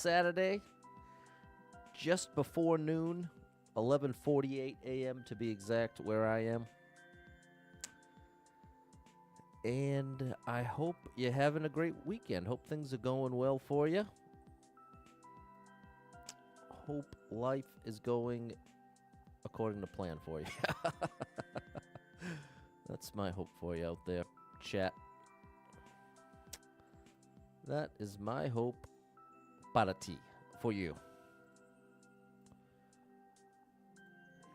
Saturday, just before noon, 11:48 a.m. to be exact, where I am. And I hope you're having a great weekend. Hope things are going well for you. Hope life is going according to plan for you. That's my hope for you out there, chat. That is my hope para ti, for you.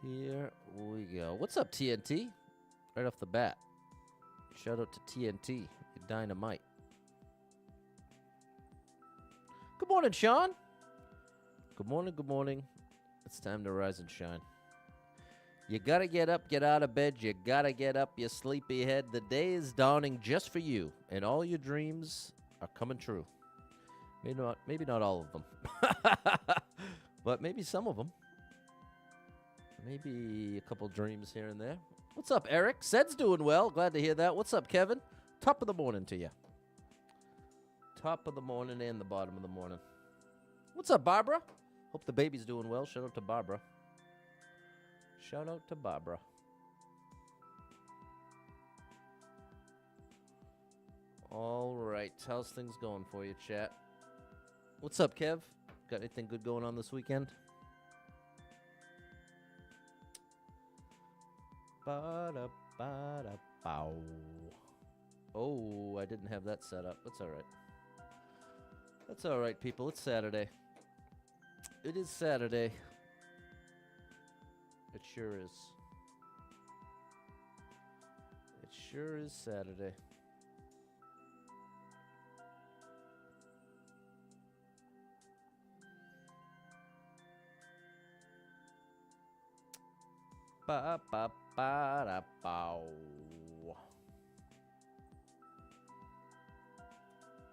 Here we go. What's up, TNT? Right off the bat. Shout out to TNT. You dynamite. Good morning, Sean. Good morning, good morning. It's time to rise and shine. You gotta get up, get out of bed. You gotta get up, you sleepyhead. The day is dawning just for you, and all your dreams are coming true. Maybe not all of them, but maybe some of them. Maybe a couple dreams here and there. What's up, Eric? Sed's doing well. Glad to hear that. What's up, Kevin? Top of the morning to you. Top of the morning and the bottom of the morning. What's up, Barbara? Hope the baby's doing well. Shout out to Barbara. Shout out to Barbara. All right. How's things going for you, chat? What's up, Kev? Got anything good going on this weekend? Ba-da-ba-da-bow. Oh, I didn't have that set up. That's all right. That's all right, people. It's Saturday. It is Saturday. It sure is. It sure is Saturday. Ba-ba-ba-da-bow.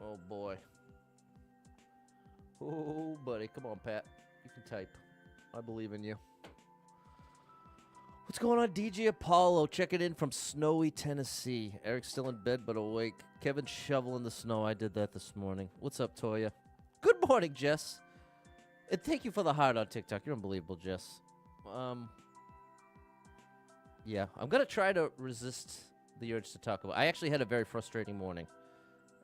Oh, boy. Oh, buddy. Come on, Pat. You can type. I believe in you. What's going on, DJ Apollo? Checking in from snowy Tennessee. Eric's still in bed but awake. Kevin shoveling the snow. I did that this morning. What's up, Toya? Good morning, Jess. And thank you for the heart on TikTok. You're unbelievable, Jess. Yeah, I'm going to try to resist the urge to talk about. I actually had a very frustrating morning.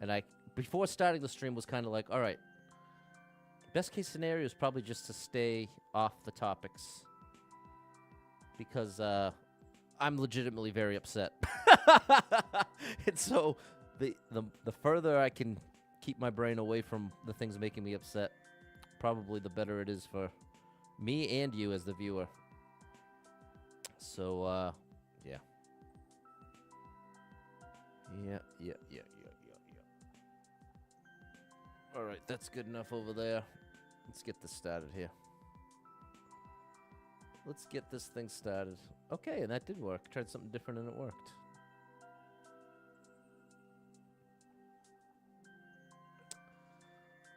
And before starting the stream, was kind of like, all right, best case scenario is probably just to stay off the topics. Because I'm legitimately very upset. And so the further I can keep my brain away from the things making me upset, probably the better it is for me and you as the viewer. So, yeah. Yeah. All right, that's good enough over there. Let's get this started here. Let's get this thing started. Okay, and that did work. Tried something different and it worked.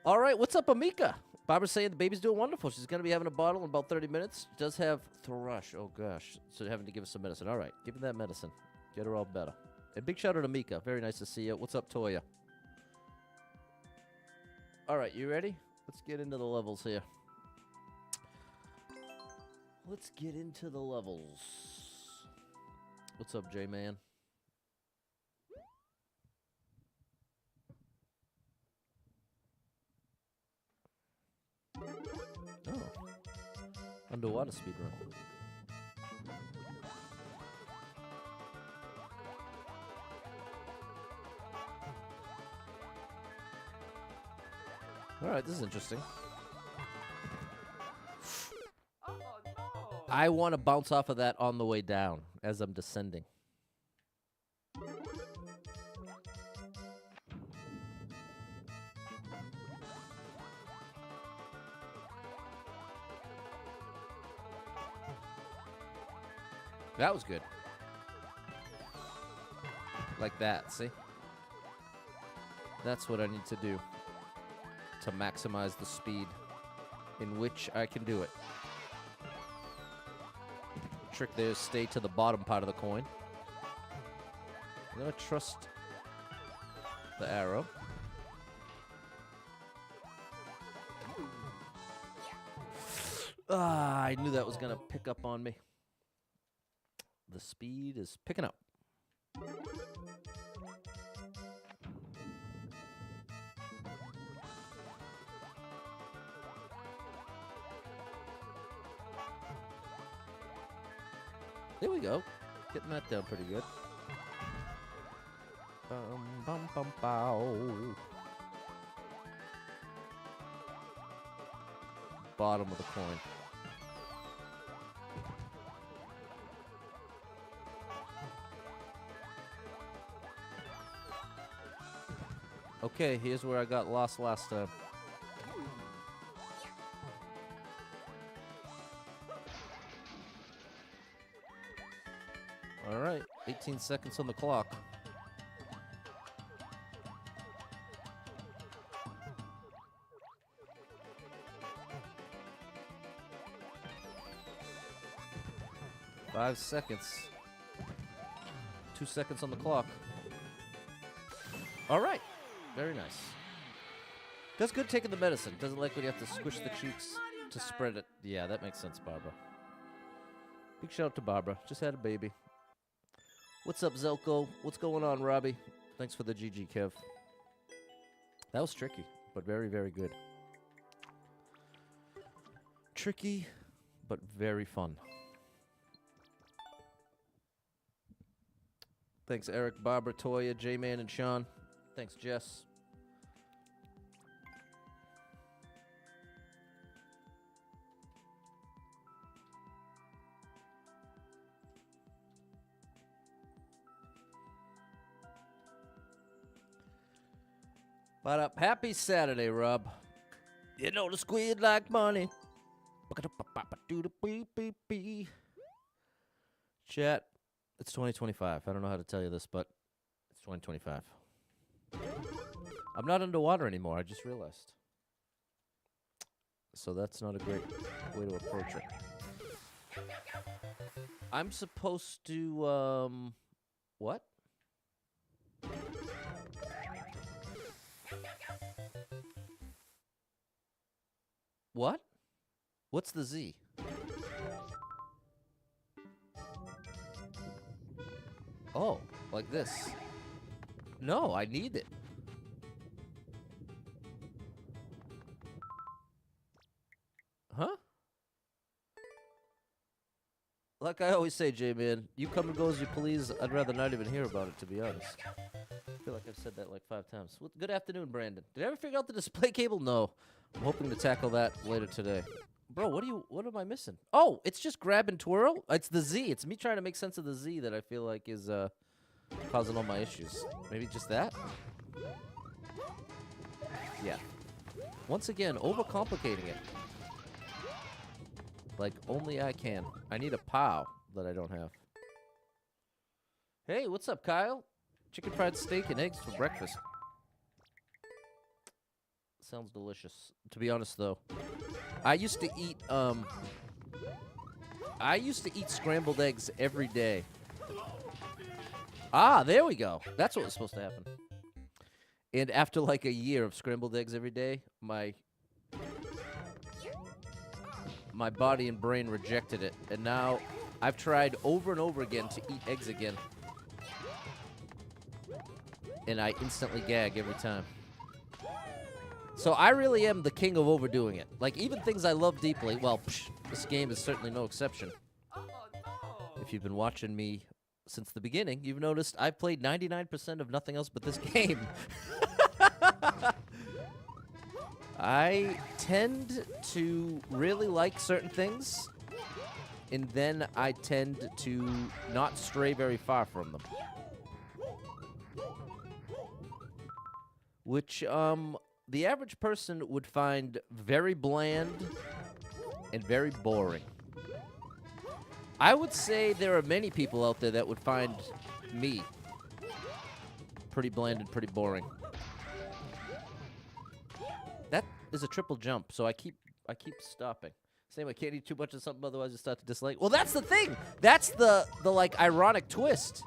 All right, what's up, Amika? Barbara's saying the baby's doing wonderful. She's going to be having a bottle in about 30 minutes. Does have thrush. Oh, gosh. So having to give us some medicine. All right, give her that medicine. Get her all better. And big shout out to Mika. Very nice to see you. What's up, Toya? All right, you ready? Let's get into the levels here. Let's get into the levels. What's up, J-Man? Oh. Underwater speedrun. Alright, this is interesting. Oh, no. I want to bounce off of that on the way down as I'm descending. That was good. Like that, see? That's what I need to do to maximize the speed in which I can do it. Trick there is stay to the bottom part of the coin. I'm going to trust the arrow. Ah, I knew that was gonna pick up on me. The speed is picking up. There we go. Getting that down pretty good. Bum, bum, bum, bow. Bottom of the coin. Okay, here's where I got lost last time. All right, 18 seconds on the clock. Five seconds. 2 seconds on the clock. All right. Very nice. That's good taking the medicine. Doesn't like when you have to squish the cheeks to spread it. Yeah, that makes sense, Barbara. Big shout out to Barbara. Just had a baby. What's up, Zelko? What's going on, Robbie? Thanks for the GG, Kev. That was tricky, but very, very good. Tricky, but very fun. Thanks, Eric, Barbara, Toya, J-Man, and Sean. Thanks, Jess. But up, happy Saturday, Rob. You know the squid like money. Chat, it's 2025. I don't know how to tell you this, but it's 2025. I'm not underwater anymore, I just realized. So that's not a great way to approach it. I'm supposed to, what? What? What's the Z? Oh, like this. No, I need it. Huh? Like I always say, J-Man, you come and go as you please. I'd rather not even hear about it, to be honest. I feel like I've said that like 5 times. Well, good afternoon, Brandon. Did I ever figure out the display cable? No. I'm hoping to tackle that later today. Bro, what am I missing? Oh, it's just grab and twirl? It's the Z. It's me trying to make sense of the Z that I feel like is causing all my issues. Maybe just that? Yeah. Once again, overcomplicating it. Like only I can. I need a POW that I don't have. Hey, what's up, Kyle? Chicken fried steak and eggs for breakfast. Sounds delicious. To be honest, though, I used to eat scrambled eggs every day. Ah, there we go. That's what was supposed to happen. And after like a year of scrambled eggs every day, my body and brain rejected it. And now I've tried over and over again to eat eggs again. And I instantly gag every time. So I really am the king of overdoing it. Like, even things I love deeply, well, this game is certainly no exception. Oh, no. If you've been watching me since the beginning, you've noticed I've played 99% of nothing else but this game. I tend to really like certain things, and then I tend to not stray very far from them. Which, the average person would find very bland and very boring. I would say there are many people out there that would find me pretty bland and pretty boring. That is a triple jump, so I keep stopping. Same, I can't eat too much of something, otherwise I start to dislike. Well, that's the thing. That's the like ironic twist,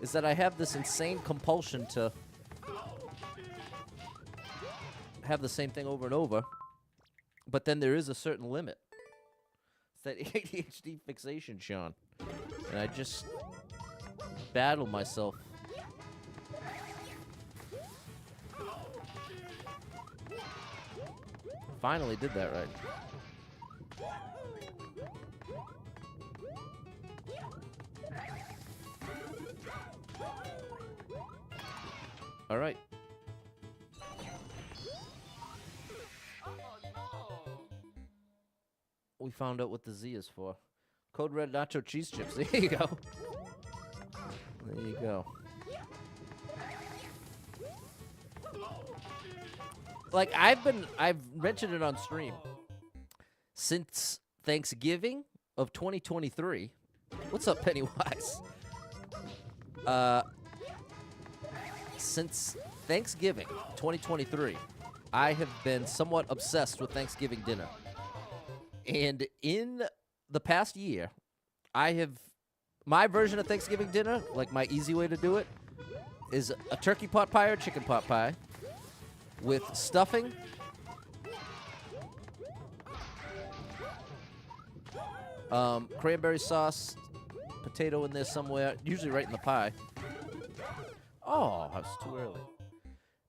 is that I have this insane compulsion to have the same thing over and over, but then there is a certain limit. that ADHD fixation, Sean. And I just battle myself. Finally did that right. All right. Oh no! We found out what the Z is for. Code Red Nacho Cheese Chips. There you go. There you go. Like, I've mentioned it on stream. Since Thanksgiving of 2023. What's up, Pennywise? Since Thanksgiving 2023, I have been somewhat obsessed with Thanksgiving dinner. And in the past year, my version of Thanksgiving dinner, like my easy way to do it, is a turkey pot pie or chicken pot pie with stuffing, cranberry sauce, potato in there somewhere, usually right in the pie. Oh, I was too early.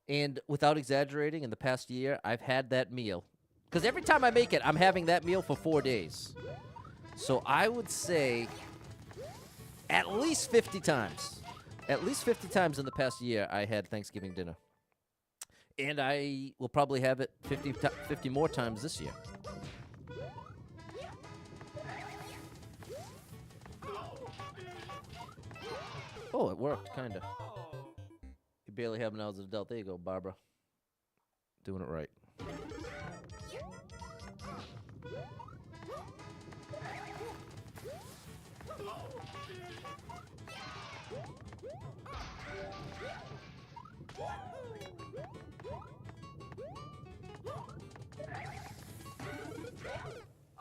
And without exaggerating, in the past year, I've had that meal. Because every time I make it, I'm having that meal for 4 days. So I would say at least 50 times. At least 50 times in the past year, I had Thanksgiving dinner. And I will probably have it 50 more times this year. Oh, it worked, kind of. You barely have now as an adult. There you go, Barbara. Doing it right.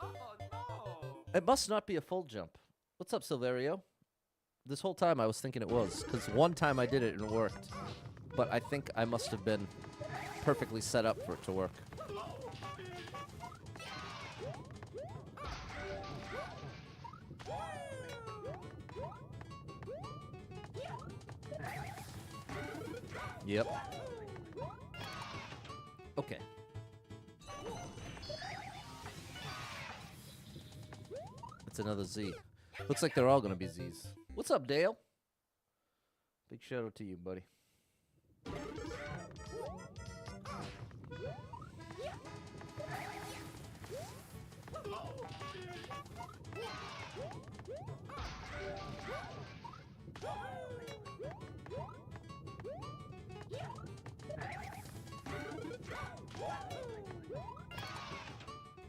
Oh no! It must not be a full jump. What's up, Silverio? This whole time I was thinking it was, because one time I did it and it worked. But I think I must have been perfectly set up for it to work. Yep. Okay. It's another Z. Looks like they're all gonna be Z's. What's up, Dale? Big shout out to you, buddy.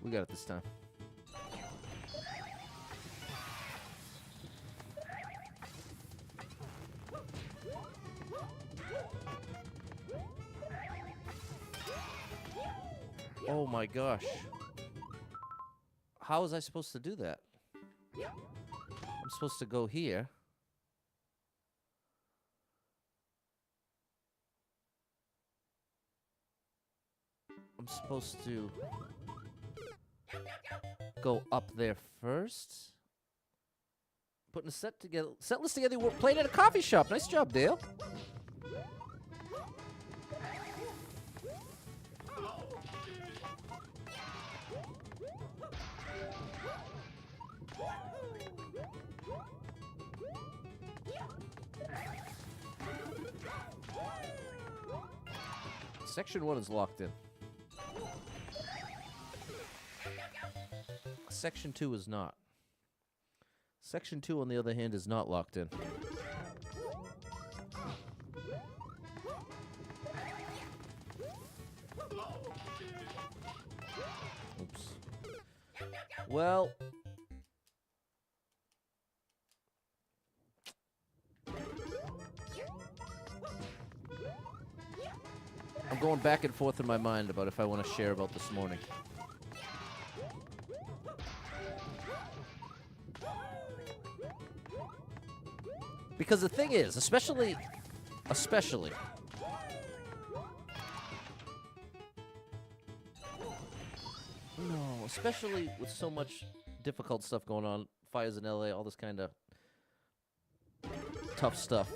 We got it this time. Oh my gosh. How was I supposed to do that? I'm supposed to go here. I'm supposed to go up there first. Putting a set list together. We're playing at a coffee shop. Nice job, Dale. Section 1 is locked in. Section 2 is not. Section 2, on the other hand, is not locked in. Oops. Well... I'm going back and forth in my mind about if I want to share about this morning. Because the thing is, especially, no, especially with so much difficult stuff going on. Fires in LA, all this kind of tough stuff.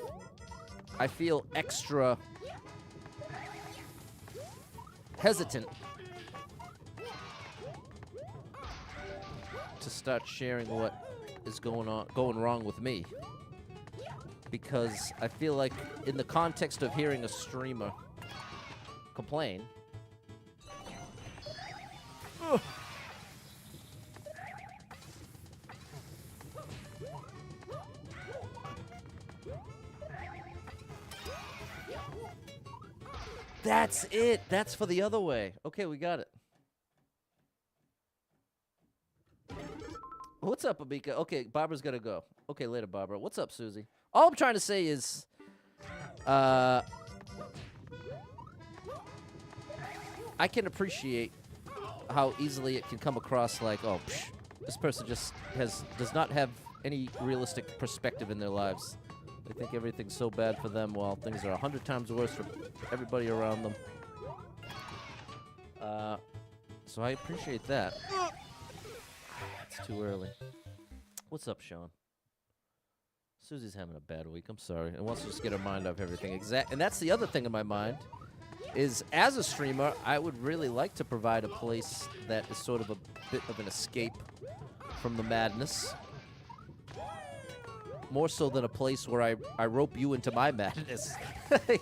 I feel extra hesitant to start sharing what is going wrong with me, because I feel like in the context of hearing a streamer complain, that's it. That's for the other way. Okay, we got it. What's up, Abika? Okay, Barbara's gotta go. Okay, later, Barbara. What's up, Susie? All I'm trying to say is, I can appreciate how easily it can come across like, oh, psh, this person just does not have any realistic perspective in their lives. They think everything's so bad for them while things are 100 times worse for everybody around them. So I appreciate that. It's too early. What's up, Sean? Susie's having a bad week. I'm sorry. And wants to just get her mind off everything. And that's the other thing in my mind is, as a streamer, I would really like to provide a place that is sort of a bit of an escape from the madness. More so than a place where I rope you into my madness.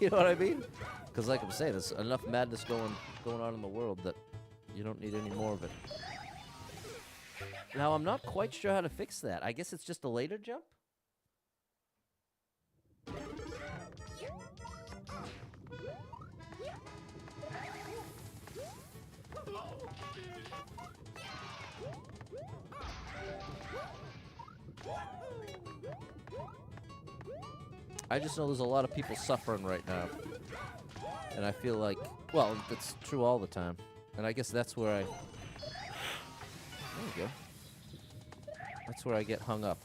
You know what I mean? Because like I'm saying, there's enough madness going on in the world that you don't need any more of it. Now, I'm not quite sure how to fix that. I guess it's just a later jump? I just know there's a lot of people suffering right now. And I feel like, well, that's true all the time. And I guess that's where there you go. That's where I get hung up.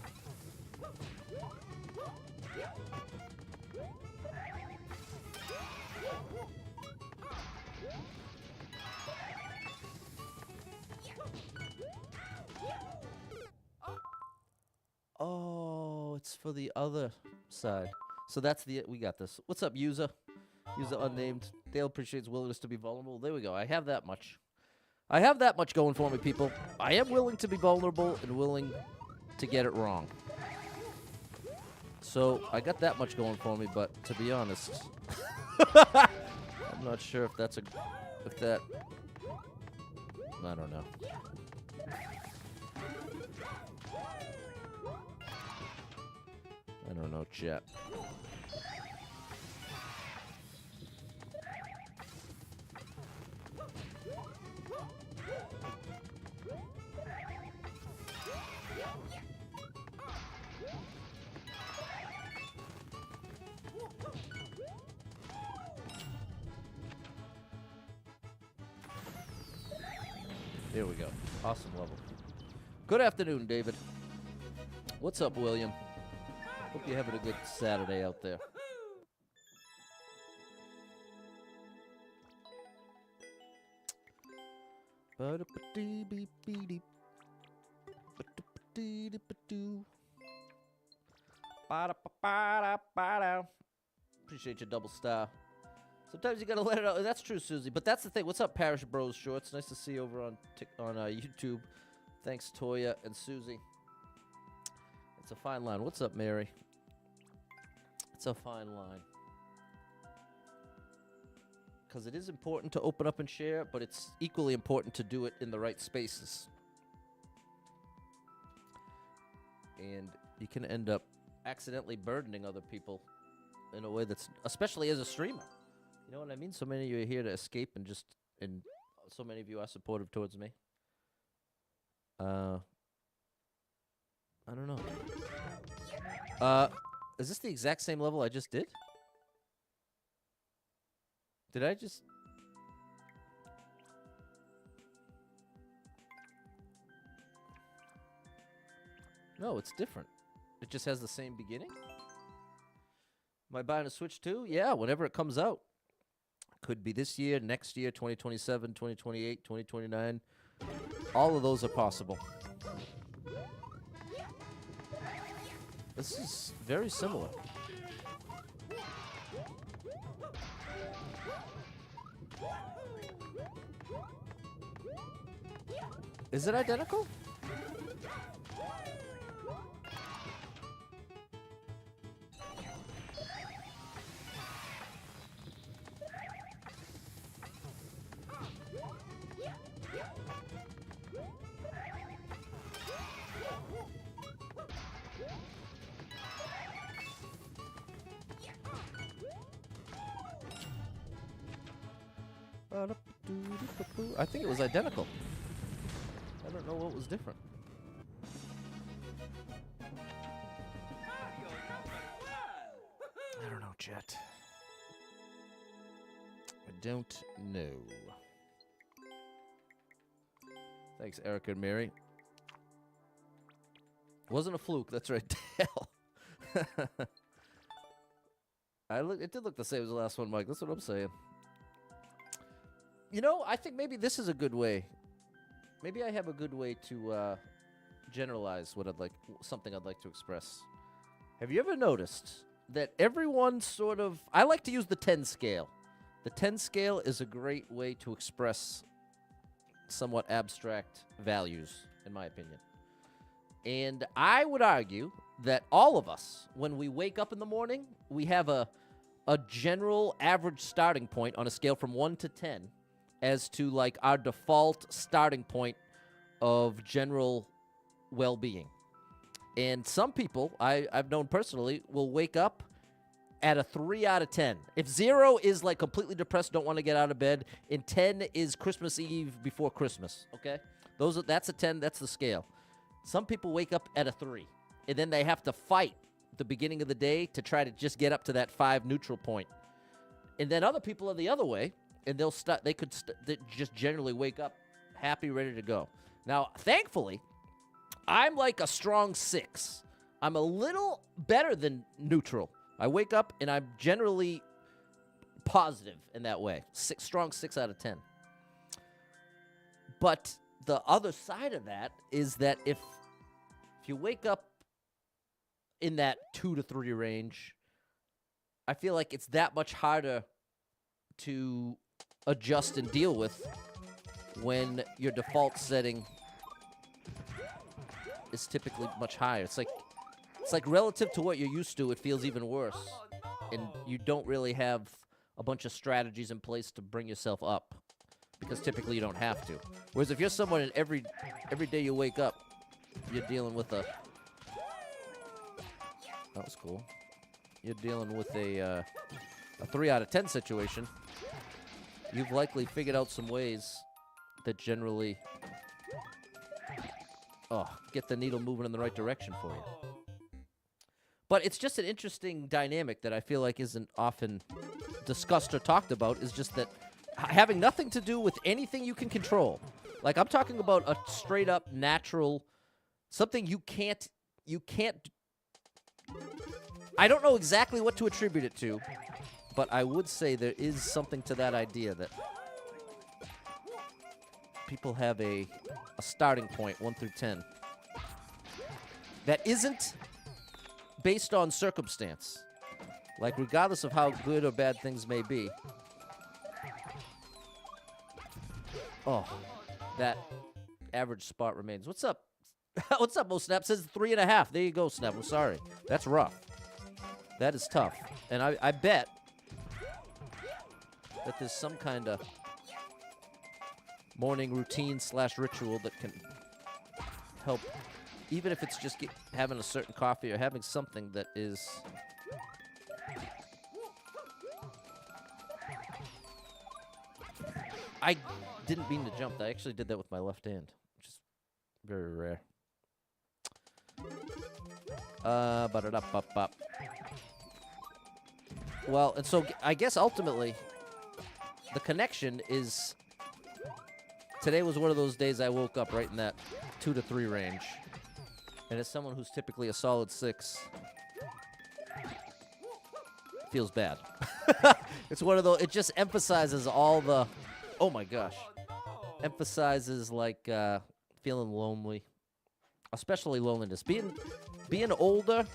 Oh, it's for the other side. So that's we got this. What's up, user? User unnamed. Dale appreciates willingness to be vulnerable. There we go. I have that much. I have that much going for me, people. I am willing to be vulnerable and willing to get it wrong. So I got that much going for me, but to be honest, I'm not sure if that, I don't know. I don't know, chat. There we go. Awesome level. Good afternoon, David. What's up, William? Hope you're having a good Saturday out there. Appreciate your double star. Sometimes you gotta let it out. That's true, Susie. But that's the thing. What's up, Parish Bros Shorts? Nice to see you over on YouTube. Thanks, Toya and Susie. It's a fine line. What's up, Mary? It's a fine line. Because it is important to open up and share, but it's equally important to do it in the right spaces. And you can end up accidentally burdening other people in a way that's, especially as a streamer. You know what I mean? So many of you are here to escape, and so many of you are supportive towards me. I don't know. Is this the exact same level I just did? Did I just... No, it's different. It just has the same beginning? Am I buying a Switch too? Yeah, whenever it comes out. Could be this year, next year, 2027, 2028, 2029. All of those are possible. This is very similar. Is it identical? I think it was identical. I don't know what was different. Mario number 1. I don't know, Jet. I don't know. Thanks, Erica and Mary. Wasn't a fluke. That's right, Dale. It did look the same as the last one, Mike. That's what I'm saying. You know, I think maybe this is a good way. Maybe I have a good way to generalize what something I'd like to express. Have you ever noticed that everyone sort of... I like to use the 10 scale. The 10 scale is a great way to express somewhat abstract values, in my opinion. And I would argue that all of us, when we wake up in the morning, we have a general average starting point on a scale from 1 to 10 as to like our default starting point of general well-being. And some people I've known personally will wake up at a 3 out of 10. If 0 is like completely depressed, don't want to get out of bed, and 10 is Christmas Eve before Christmas, okay? That's a 10, that's the scale. Some people wake up at a 3, and then they have to fight the beginning of the day to try to just get up to that 5 neutral point. And then other people are the other way, and they just generally wake up happy, ready to go. Now, thankfully, I'm like a strong 6. I'm a little better than neutral. I wake up and I'm generally positive in that way. Strong 6 out of 10. But the other side of that is that if you wake up in that 2 to 3 range, I feel like it's that much harder to adjust and deal with when your default setting is typically much higher. It's like relative to what you're used to, it feels even worse. And you don't really have a bunch of strategies in place to bring yourself up, because typically you don't have to. Whereas if you're someone and every day you wake up, you're dealing with a... That was cool. You're dealing with a 3 out of 10 situation. You've likely figured out some ways that generally get the needle moving in the right direction for you. But it's just an interesting dynamic that I feel like isn't often discussed or talked about, is just that having nothing to do with anything you can control. Like, I'm talking about a straight up natural, something you can't, I don't know exactly what to attribute it to, but I would say there is something to that idea that people have a starting point, 1 through 10, that isn't based on circumstance. Like, regardless of how good or bad things may be. That average spot remains. What's up? What's up, Mo Snap? Says 3.5. There you go, Snap. I'm sorry. That's rough. That is tough. And I bet that there's some kind of morning routine / ritual that can help, even if it's just having a certain coffee or having something that is... I didn't mean to jump. I actually did that with my left hand, which is very rare. Ba-da-da-bop-bop. Well, and so I guess ultimately the connection is... Today was one of those days I woke up right in that 2 to 3 range. And as someone who's typically a solid 6, feels bad. It's one of those, it just emphasizes all the, oh my gosh. Emphasizes like feeling lonely, especially loneliness. Being older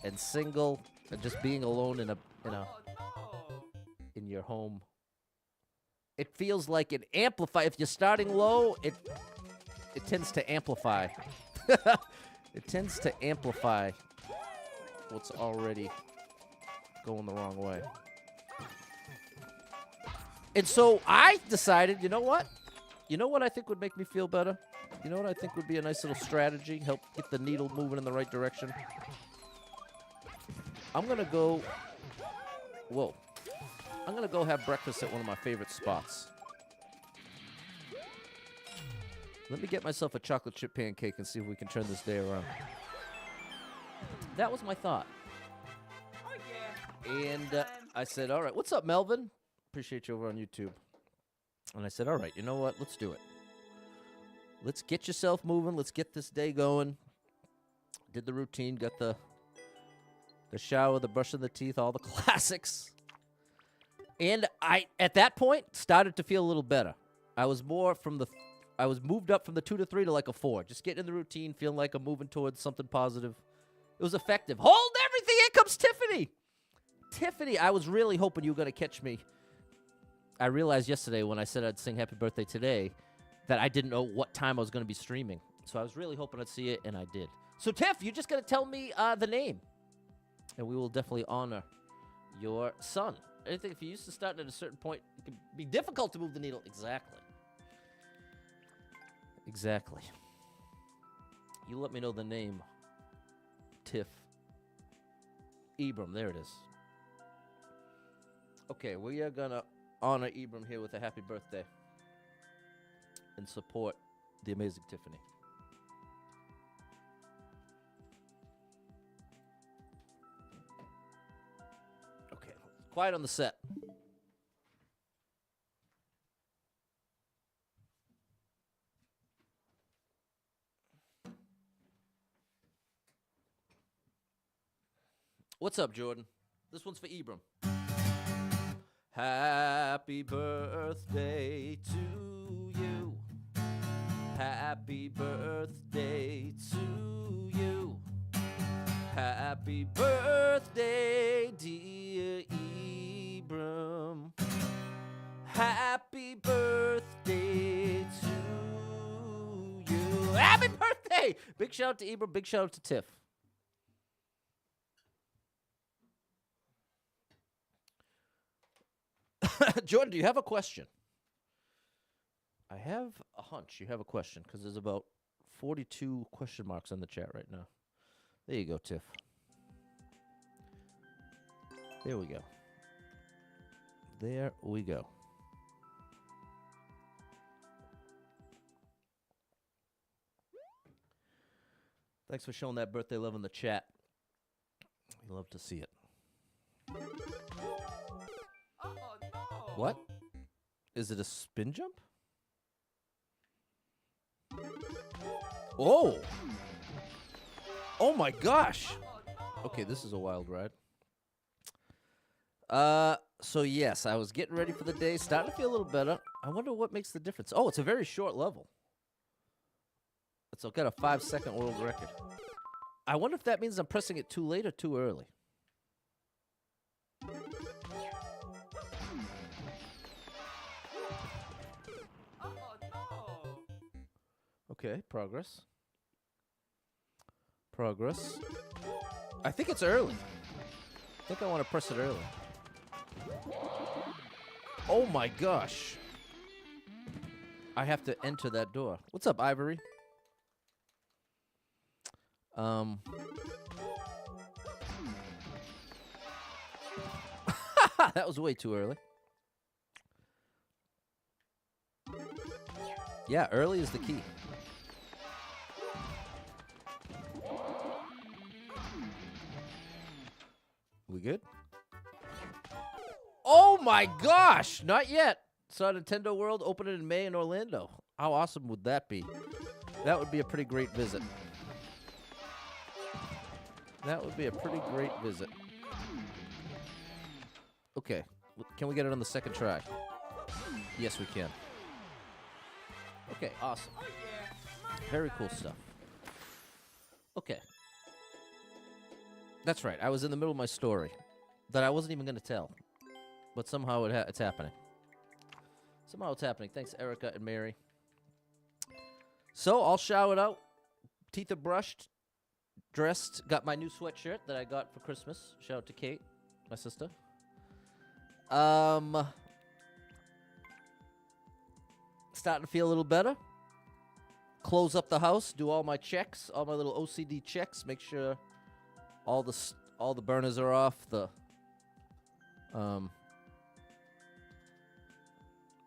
and single and just being alone in Oh no! in your home. It feels like it amplify. If you're starting low, it tends to amplify. It tends to amplify what's already going the wrong way. And so I decided, you know what? You know what I think would make me feel better? You know what I think would be a nice little strategy? Help get the needle moving in the right direction? I'm going to go... Whoa. I'm going to go have breakfast at one of my favorite spots. Let me get myself a chocolate chip pancake and see if we can turn this day around. That was my thought. Oh yeah! And I said, all right, what's up, Melvin? Appreciate you over on YouTube. And I said, all right, you know what? Let's do it. Let's get yourself moving. Let's get this day going. Did the routine, got the shower, the brushing the teeth, all the classics. And I, at that point, started to feel a little better. I was moved up from the 2 to 3 to like a 4. Just getting in the routine, feeling like I'm moving towards something positive. It was effective. Hold everything. Here comes Tiffany. Tiffany, I was really hoping you were going to catch me. I realized yesterday when I said I'd sing Happy Birthday today that I didn't know what time I was going to be streaming. So I was really hoping I'd see it, and I did. So, Tiff, you're just going to tell me the name. And we will definitely honor your son. I think if you're used to starting at a certain point, it can be difficult to move the needle. Exactly. Exactly. You let me know the name. Tiff. Ibram, there it is. Okay, we are going to honor Ibram here with a happy birthday and support the amazing Tiffany. Okay, quiet on the set. What's up, Jordan? This one's for Ibram. Happy birthday to you. Happy birthday to you. Happy birthday, dear Ibram. Happy birthday to you. Happy birthday! Big shout out to Ibram, big shout out to Tiff. Jordan, do you have a question? I have a hunch you have a question because there's about 42 question marks on the chat right now. There you go, Tiff. There we go. There we go. Thanks for showing that birthday love in the chat. We love to see it. Oh no! What? Is it a spin jump? Oh! Oh my gosh! Okay, this is a wild ride. So yes, I was getting ready for the day, starting to feel a little better. I wonder what makes the difference. Oh, it's a very short level. It's got a 5-second world record. I wonder if that means I'm pressing it too late or too early. Oh no! Okay, progress. Progress. I think it's early. I think I want to press it early. Oh my gosh. I have to enter that door. What's up, Ivory? That was way too early. Yeah, early is the key. We good? Oh my gosh! Not yet. Saw Nintendo World open it in May in Orlando. How awesome would that be? That would be a pretty great visit. That would be a pretty great visit. Okay. Can we get it on the second try? Yes, we can. Okay, awesome. Oh yeah! Very cool stuff. Okay. That's right. I was in the middle of my story that I wasn't even going to tell. But somehow it's happening. Somehow it's happening. Thanks, Erica and Mary. So, all showered out. Teeth are brushed. Dressed. Got my new sweatshirt that I got for Christmas. Shout out to Kate, my sister. Starting to feel a little better. Close up the house. Do all my checks. All my little OCD checks. Make sure all the burners are off.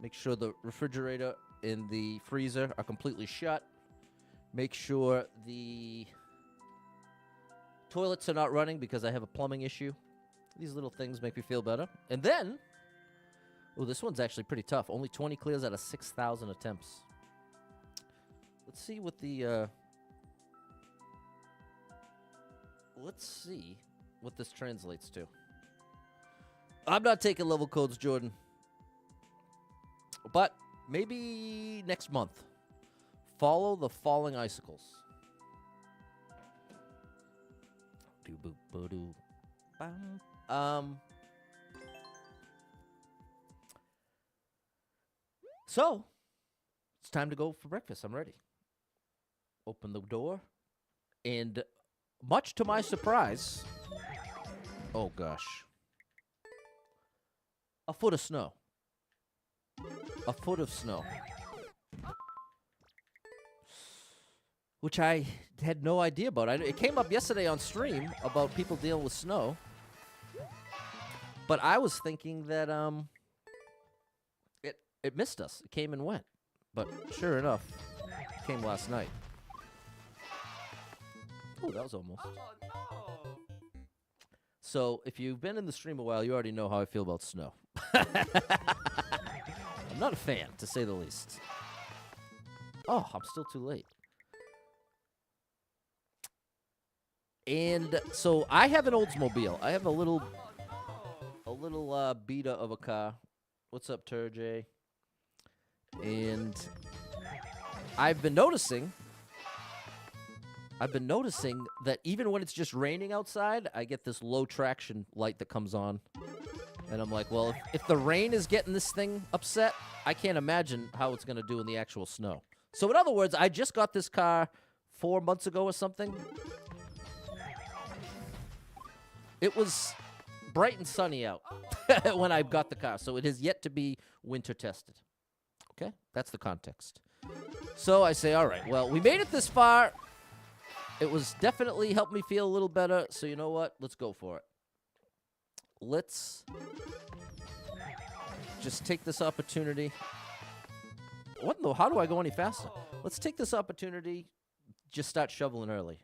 Make sure the refrigerator and the freezer are completely shut. Make sure the toilets are not running because I have a plumbing issue. These little things make me feel better. And then, oh, this one's actually pretty tough. Only 20 clears out of 6,000 attempts. Let's see what this translates to. I'm not taking level codes, Jordan. But maybe next month. Follow the falling icicles. So, it's time to go for breakfast. I'm ready. Open the door. And much to my surprise, oh gosh, a foot of snow. A foot of snow. Which I had no idea about. It came up yesterday on stream about people dealing with snow. But I was thinking that it missed us. It came and went. But sure enough, it came last night. Oh, that was almost. Oh no! So, if you've been in the stream a while, you already know how I feel about snow. I'm not a fan, to say the least. Oh, I'm still too late. And so I have an Oldsmobile. I have a little Beta of a car. What's up, Turjay? And I've been noticing that even when it's just raining outside, I get this low traction light that comes on. And I'm like, well, if the rain is getting this thing upset, I can't imagine how it's going to do in the actual snow. So in other words, I just got this car 4 months ago or something. It was bright and sunny out when I got the car, so it has yet to be winter tested. Okay? That's the context. So I say, all right, well, we made it this far. It was definitely helped me feel a little better, so you know what? Let's go for it. Let's just take this opportunity. What in the, how do I go any faster? Let's take this opportunity, just start shoveling early.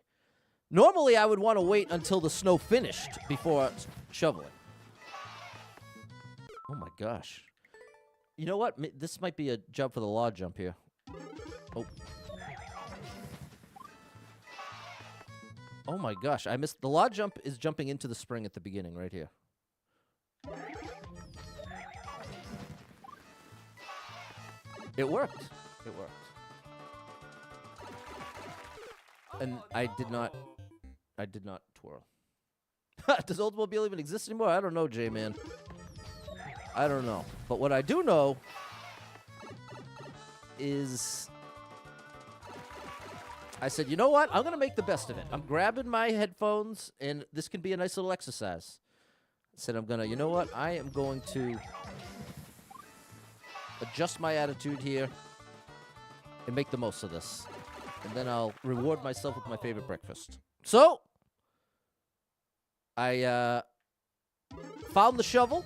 Normally, I would want to wait until the snow finished before shoveling. Oh my gosh. You know what? This might be a jump for the law jump here. Oh. Oh my gosh, I missed. The law jump is jumping into the spring at the beginning right here. It worked. It worked. And I did not twirl. Does Oldsmobile even exist anymore? I don't know, J-Man. I don't know. But what I do know is I said, you know what? I'm going to make the best of it. I'm grabbing my headphones, and this can be a nice little exercise. I said, you know what? I am going to adjust my attitude here and make the most of this. And then I'll reward myself with my favorite breakfast. So, I found the shovel.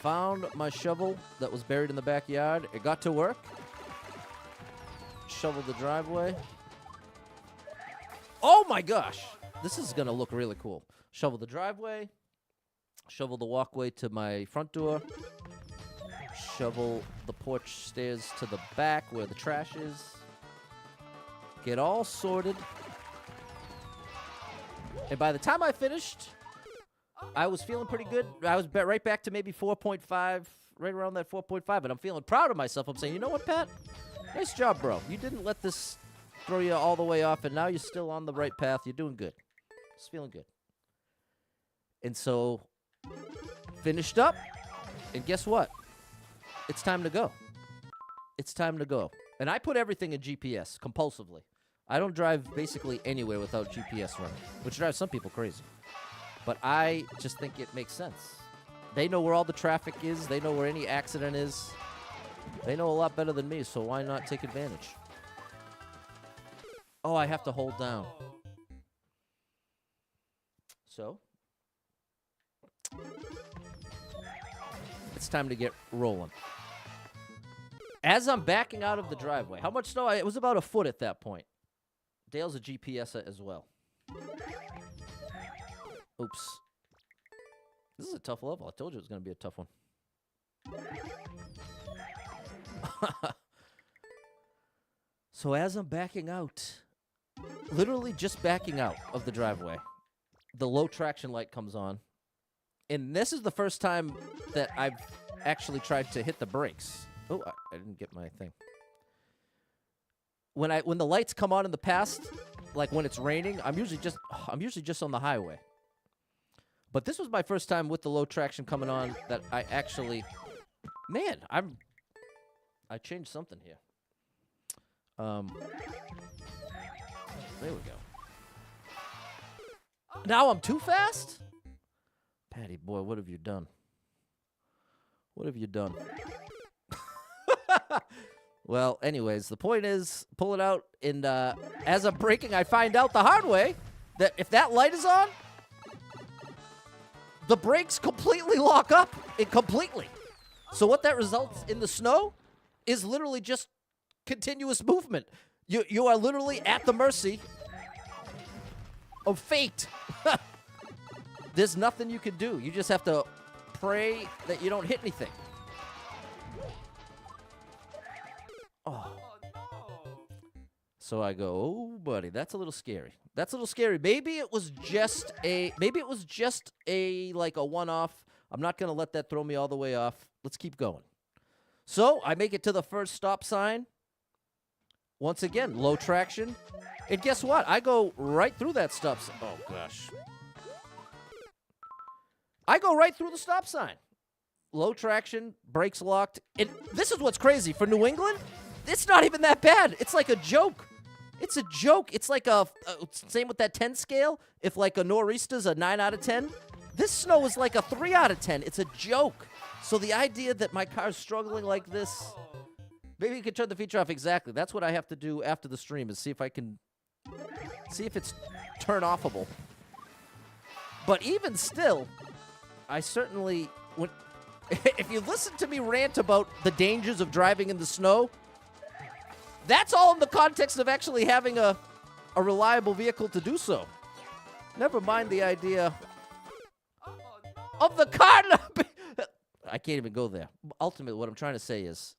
Found my shovel that was buried in the backyard. It got to work. Shoveled the driveway. Oh my gosh! This is going to look really cool. Shovel the driveway. Shovel the walkway to my front door. Shovel the porch stairs to the back where the trash is. Get all sorted. And by the time I finished, I was feeling pretty good. I was right back to maybe 4.5, right around that 4.5, and I'm feeling proud of myself. I'm saying, you know what, Pat? Nice job, bro. You didn't let this throw you all the way off, and now you're still on the right path. You're doing good. Just feeling good. And so, finished up, and guess what? It's time to go. It's time to go. And I put everything in GPS compulsively. I don't drive basically anywhere without GPS running, which drives some people crazy. But I just think it makes sense. They know where all the traffic is. They know where any accident is. They know a lot better than me, so why not take advantage? Oh, I have to hold down. So, it's time to get rolling. As I'm backing out of the driveway, how much snow? It was about a foot at that point. Dale's a GPS as well. Oops. This is a tough level. I told you it was going to be a tough one. So as I'm backing out, literally just backing out of the driveway, the low traction light comes on. And this is the first time that I've actually tried to hit the brakes. Oh, I didn't get my thing. When the lights come on in the past, like when it's raining, I'm usually just on the highway. But this was my first time with the low traction coming on that I actually, man, I changed something here. There we go. Now I'm too fast? Patty boy, what have you done? What have you done? Well, anyways, the point is, pull it out, and as I'm braking, I find out the hard way that if that light is on, the brakes completely lock up. Completely. So what that results in the snow is literally just continuous movement. You are literally at the mercy of fate. There's nothing you can do. You just have to pray that you don't hit anything. Oh. So I go, oh, buddy, that's a little scary. That's a little scary. Maybe it was just a like a one-off. I'm not going to let that throw me all the way off. Let's keep going. So I make it to the first stop sign. Once again, low traction. And guess what? I go right through that stop sign. Oh, gosh. I go right through the stop sign. Low traction, brakes locked. And this is what's crazy. For New England, it's not even that bad. It's like a joke. It's a joke. It's like same with that 10 scale. If like a nor'easter's a 9 out of 10, this snow is like a 3 out of 10. It's a joke. So the idea that my car's struggling like this, maybe you can turn the feature off. Exactly. That's what I have to do after the stream is see if it's turn-offable. But even still, I certainly would. If you listen to me rant about the dangers of driving in the snow, that's all in the context of actually having a reliable vehicle to do so. Never mind the idea of the car. I can't even go there. Ultimately, what I'm trying to say is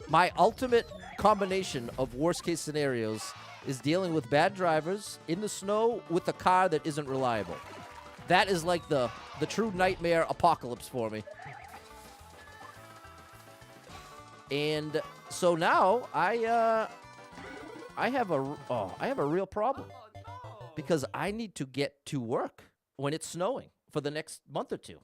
my ultimate combination of worst-case scenarios is dealing with bad drivers in the snow with a car that isn't reliable. That is like the true nightmare apocalypse for me. And so now I have a real problem because I need to get to work when it's snowing for the next month or two.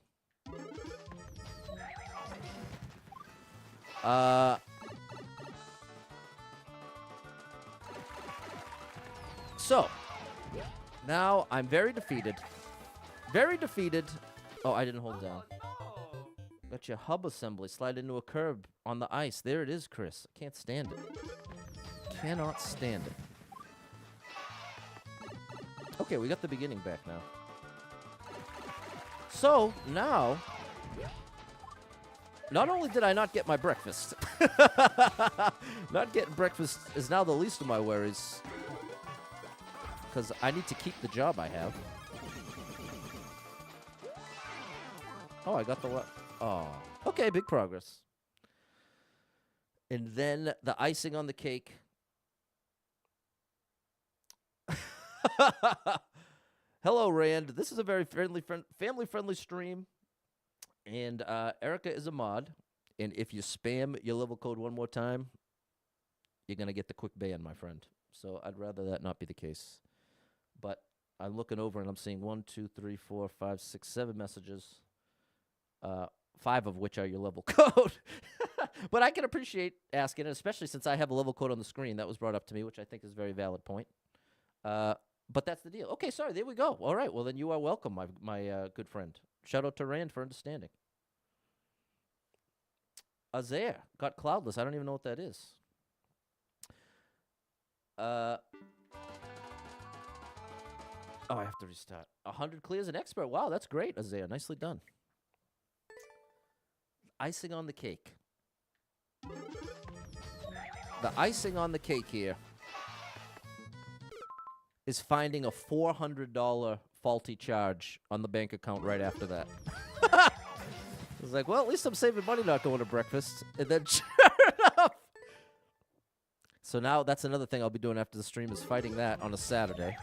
So now I'm very defeated. Very defeated. Oh, I didn't hold down. Got your hub assembly slide into a curb on the ice. There it is, Chris. I can't stand it. Cannot stand it. Okay, we got the beginning back now. So, now, not only did I not get my breakfast, not getting breakfast is now the least of my worries, because I need to keep the job I have. Oh, I got the oh. Okay, big progress. And then the icing on the cake. Hello, Rand. This is a very family-friendly stream. And Erica is a mod. And if you spam your level code one more time, you're going to get the quick ban, my friend. So I'd rather that not be the case. But I'm looking over and I'm seeing 1, 2, 3, 4, 5, 6, 7 messages. 5 of which are your level code. But I can appreciate asking it, especially since I have a level code on the screen. That was brought up to me, which I think is a very valid point. But that's the deal. Okay, sorry, there we go. All right, well, then you are welcome, my good friend. Shout out to Rand for understanding. Azair got cloudless. I don't even know what that is. Oh, I have to restart. 100 clears an expert. Wow, that's great, Azair. Nicely done. Icing on the cake. The icing on the cake here is finding a $400 faulty charge on the bank account right after that. It's like, well, at least I'm saving money not going to breakfast. And then sure enough. So now that's another thing I'll be doing after the stream is fighting that on a Saturday.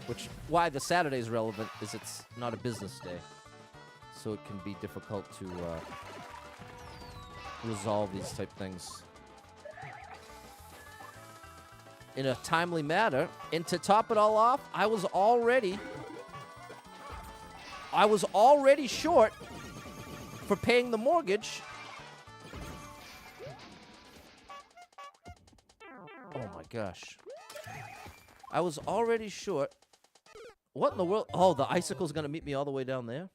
Which, why the Saturday is relevant is it's not a business day. So it can be difficult to resolve these type things in a timely manner. And to top it all off, I was already short for paying the mortgage. Oh my gosh. I was already short. What in the world? Oh, the icicle's going to meet me all the way down there?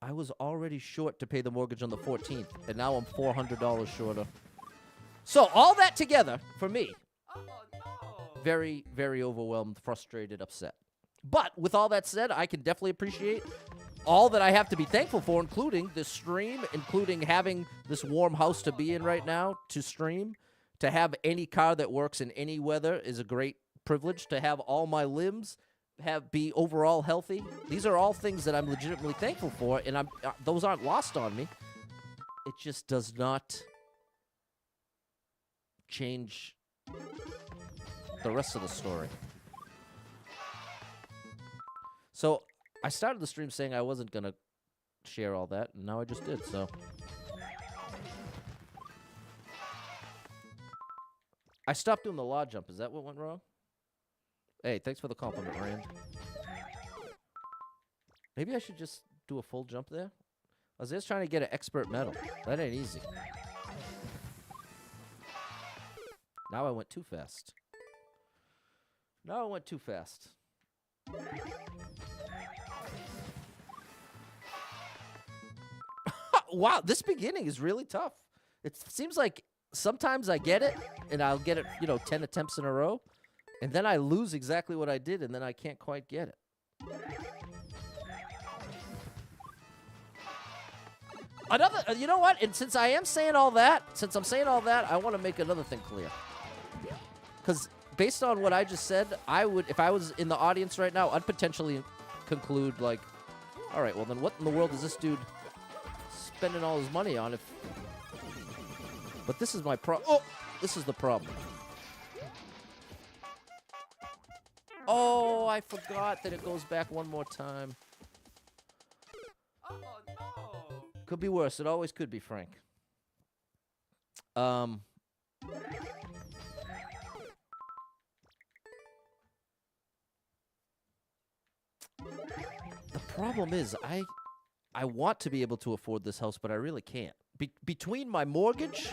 I was already short to pay the mortgage on the 14th, and now I'm $400 shorter. So all that together, for me, Oh no! very, very overwhelmed, frustrated, upset. But with all that said, I can definitely appreciate all that I have to be thankful for, including this stream, including having this warm house to be in right now to stream. To have any car that works in any weather is a great privilege. To have all my limbs be overall healthy. These are all things that I'm legitimately thankful for, and those aren't lost on me. It just does not change the rest of the story. So I started the stream saying I wasn't going to share all that, and now I just did, so. I stopped doing the law jump. Is that what went wrong? Hey, thanks for the compliment, Rand. Maybe I should just do a full jump there. I was just trying to get an expert medal. That ain't easy. Now I went too fast. Wow, this beginning is really tough. It seems like sometimes I get it, and I'll get it, 10 attempts in a row, and then I lose exactly what I did, and then I can't quite get it. You know what? And since I'm saying all that, I want to make another thing clear. Because based on what I just said, if I was in the audience right now, I'd potentially conclude, like, all right, well, then what in the world is this dude spending all his money on? But this is my this is the problem. Oh, I forgot that it goes back one more time. Oh no! Could be worse. It always could be, Frank. The problem is, I want to be able to afford this house, but I really can't. Between my mortgage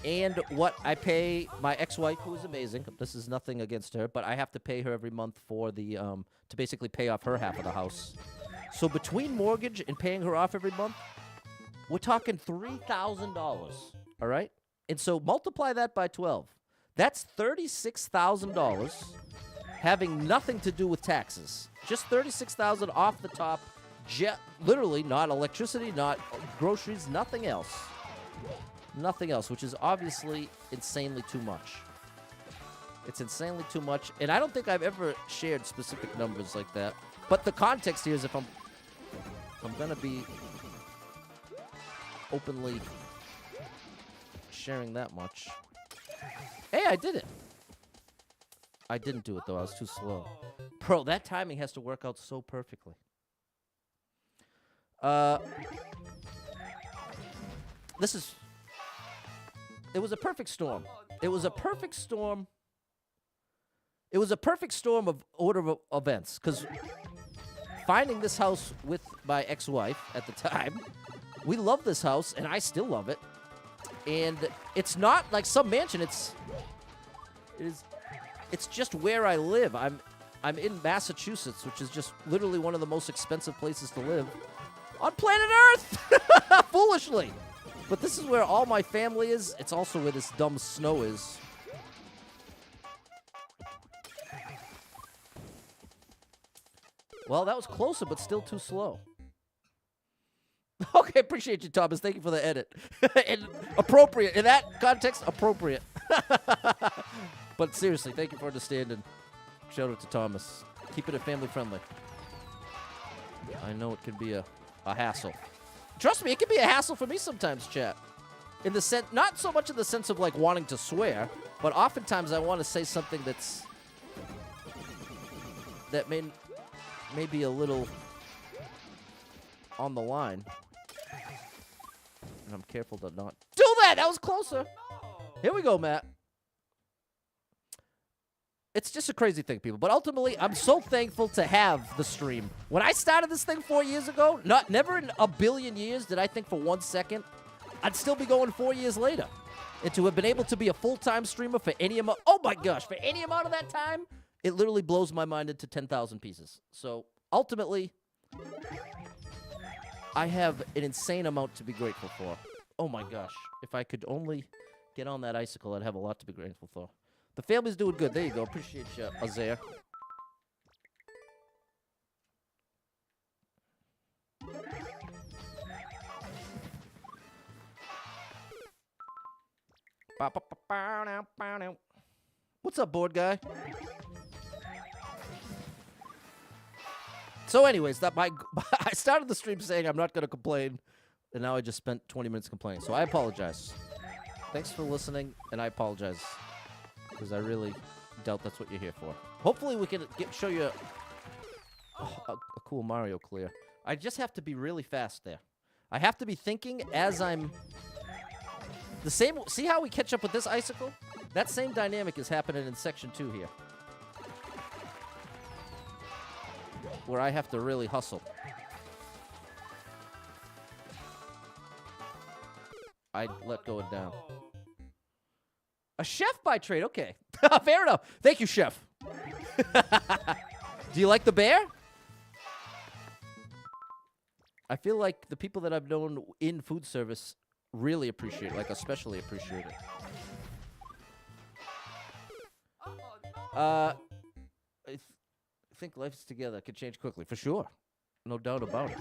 and what I pay my ex-wife, who is amazing. This is nothing against her, but I have to pay her every month for the to basically pay off her half of the house. So between mortgage and paying her off every month, we're talking $3,000. All right? And so multiply that by 12. That's $36,000 having nothing to do with taxes. Just $36,000 off the top. Literally not electricity, not groceries, nothing else. Nothing else, which is obviously insanely too much. It's insanely too much, and I don't think I've ever shared specific numbers like that. But the context here is if I'm gonna be openly sharing that much. Hey, I did it. I didn't do it though. I was too slow. Bro, that timing has to work out so perfectly. It was a perfect storm. It was a perfect storm it was a perfect storm of order of events, because finding this house with my ex-wife at the time, we love this house, and I still love it. And it's not like some mansion. It's just where I live. I'm in Massachusetts, which is just literally one of the most expensive places to live on planet Earth. Foolishly. But this is where all my family is. It's also where this dumb snow is. Well, that was closer, but still too slow. Okay, appreciate you, Thomas. Thank you for the edit. And appropriate. In that context, appropriate. But seriously, thank you for understanding. Shout out to Thomas. Keeping it family friendly. I know it can be a hassle. Trust me, it can be a hassle for me sometimes, chat. In the sense, not so much in the sense of like wanting to swear, but oftentimes I want to say something that may be a little on the line. And I'm careful to not do that. That was closer. Here we go, Matt. It's just a crazy thing, people. But ultimately, I'm so thankful to have the stream. When I started this thing 4 years ago, never in a billion years did I think for 1 second I'd still be going 4 years later. And to have been able to be a full-time streamer for any amount, oh my gosh, for any amount of that time, it literally blows my mind into 10,000 pieces. So ultimately, I have an insane amount to be grateful for. Oh my gosh. If I could only get on that icicle, I'd have a lot to be grateful for. The family's doing good. There you go. Appreciate you, Azair. What's up, board guy? So anyways, I started the stream saying I'm not going to complain, and now I just spent 20 minutes complaining. So I apologize. Thanks for listening, and I apologize. Because I really doubt that's what you're here for. Hopefully we can show you a cool Mario clear. I just have to be really fast there. I have to be thinking as I'm... The same... See how we catch up with this icicle? That same dynamic is happening in Section 2 here. Where I have to really hustle. I let go it down. A chef by trade, okay. Fair enough. Thank you, chef. Do you like the bear? I feel like the people that I've known in food service really appreciate it, like especially appreciate it. I think life's together can change quickly, for sure. No doubt about it.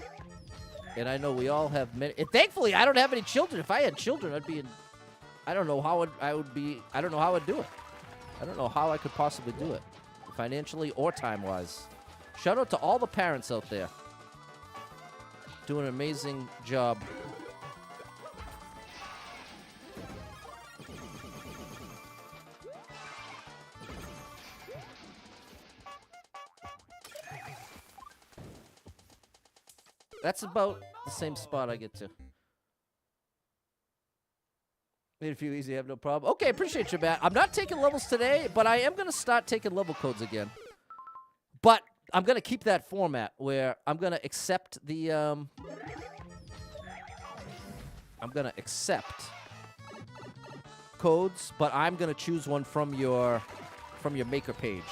And I know we all have many. And thankfully, I don't have any children. If I had children, I'd be in... I don't know how I would be. I don't know how I'd do it. I don't know how I could possibly do it, financially or time-wise. Shout out to all the parents out there. Doing an amazing job. That's about the same spot I get to. Made it feel easy, I have no problem. Okay, appreciate you, Matt. I'm not taking levels today, but I am going to start taking level codes again. But I'm going to keep that format where I'm going to accept the... I'm going to accept codes, but I'm going to choose one from your maker page.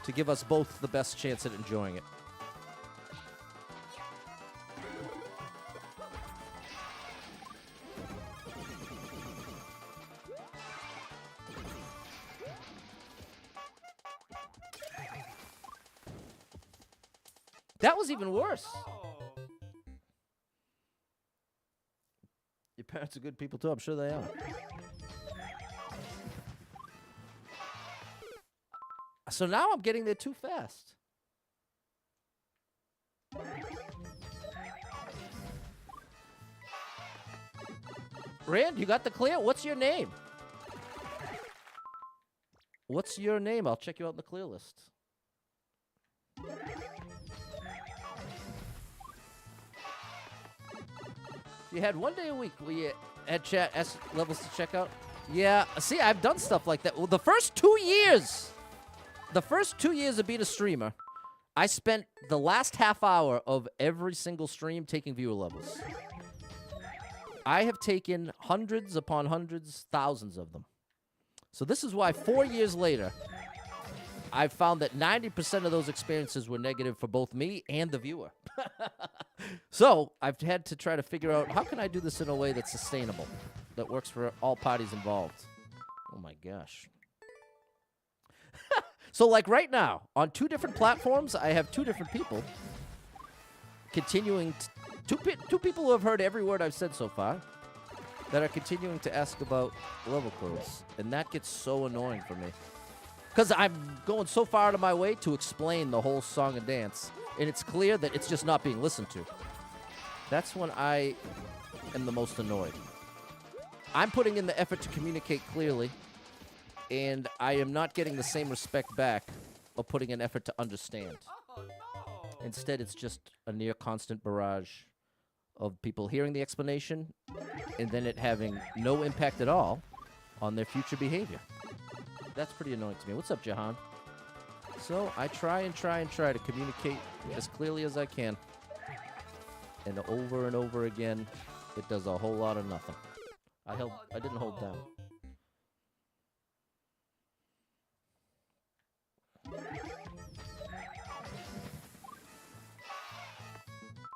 To give us both the best chance at enjoying it. That was even worse. Your parents are good people too. I'm sure they are. So now I'm getting there too fast. Rand, you got the clear? What's your name? What's your name? I'll check you out in the clear list. If you had 1 day a week where you had chat S levels to check out, Yeah, see, I've done stuff like that. Well, the first 2 years of being a streamer, I spent the last half hour of every single stream taking viewer levels. I have taken hundreds upon hundreds, thousands of them. So this is why 4 years later, I've found that 90% of those experiences were negative for both me and the viewer. So I've had to try to figure out, how can I do this in a way that's sustainable, that works for all parties involved? Oh my gosh. So like right now, on 2 different platforms, I have 2 different people continuing, two people who have heard every word I've said so far, that are continuing to ask about level codes. And that gets so annoying for me. Because I'm going so far out of my way to explain the whole song and dance, and it's clear that it's just not being listened to. That's when I am the most annoyed. I'm putting in the effort to communicate clearly, and I am not getting the same respect back of putting in effort to understand. Oh no! Instead, it's just a near constant barrage of people hearing the explanation and then it having no impact at all on their future behavior. That's pretty annoying to me. What's up, Jahan? So I try to communicate as clearly as I can. And over again, it does a whole lot of nothing. I didn't hold down.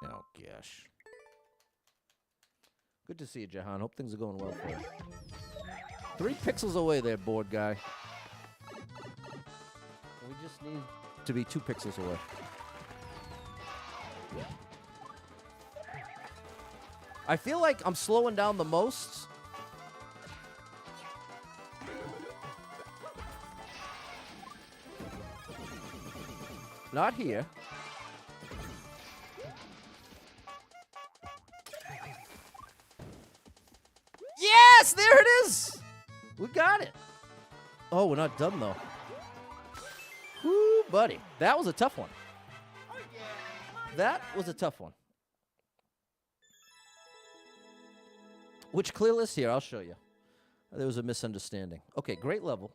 Oh, gosh. Good to see you, Jahan. Hope things are going well for you. 3 pixels away there, board guy. We just need to be 2 pixels away. Yeah. I feel like I'm slowing down the most. Not here. Yes, there it is. We got it. Oh, we're not done though. Woo, buddy. That was a tough one. That was a tough one. Which clear list here? I'll show you. There was a misunderstanding. Okay, great level.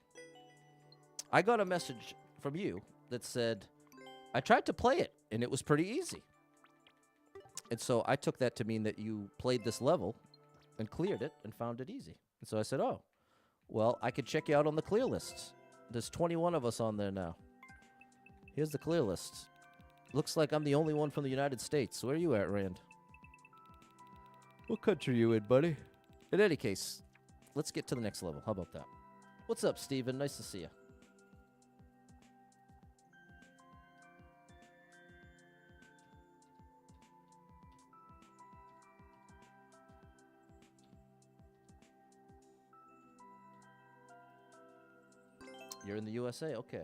I got a message from you that said, I tried to play it, and it was pretty easy. And so I took that to mean that you played this level and cleared it and found it easy. And so I said, oh, well, I could check you out on the clear list. There's 21 of us on there now. Here's the clear list. Looks like I'm the only one from the United States. Where are you at, Rand? What country are you in, buddy? In any case, let's get to the next level. How about that? What's up, Steven? Nice to see you. You're in the USA? Okay.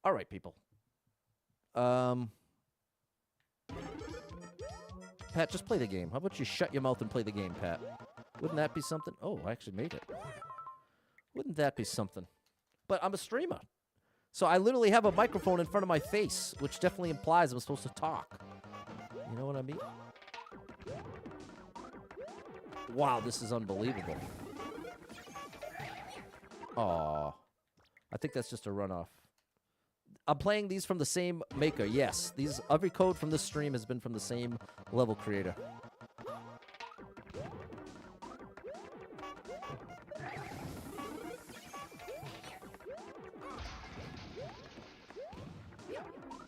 All right, people. Pat, just play the game. How about you shut your mouth and play the game, Pat? Wouldn't that be something? Oh, I actually made it. Wouldn't that be something? But I'm a streamer. So I literally have a microphone in front of my face, which definitely implies I'm supposed to talk. You know what I mean? Wow, this is unbelievable. Aw. I think that's just a runoff. I'm playing these from the same maker, yes. Every code from this stream has been from the same level creator.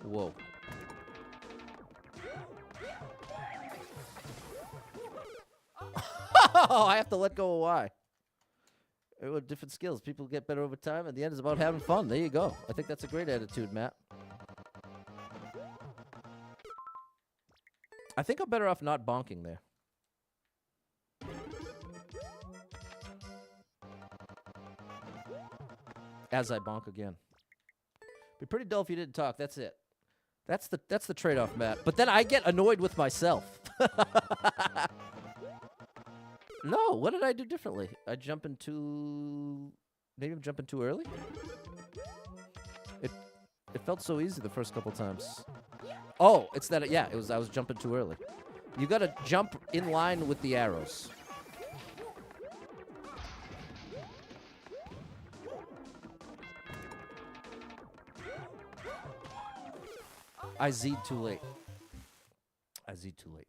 Whoa. Oh, I have to let go of Y. With different skills, people get better over time, and the end is about having fun. There you go. I think that's a great attitude, Matt. I think I'm better off not bonking there. As I bonk again. Be pretty dull if you didn't talk. That's it. That's the trade-off, Matt. But then I get annoyed with myself. No, what did I do differently? I jump into... Maybe I'm jumping too early? It felt so easy the first couple times. Oh, it's that... Yeah, I was jumping too early. You gotta jump in line with the arrows. I Z'd too late. I Z'd too late.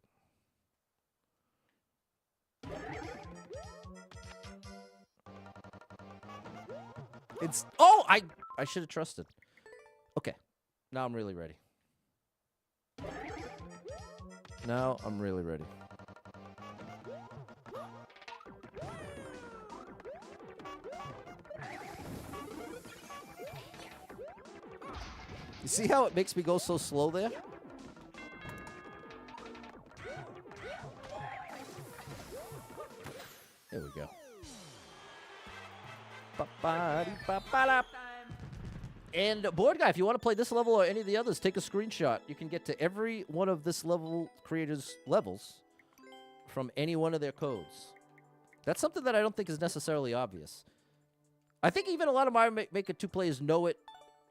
It's... Oh! I should have trusted. Okay. Now I'm really ready. Now I'm really ready. You see how it makes me go so slow there? There we go. Ba-ba-dee-ba-ba-da. And board guy, if you want to play this level or any of the others, take a screenshot. You can get to every one of this level creators' levels from any one of their codes. That's something that I don't think is necessarily obvious. I think even a lot of Mario Maker 2 players know it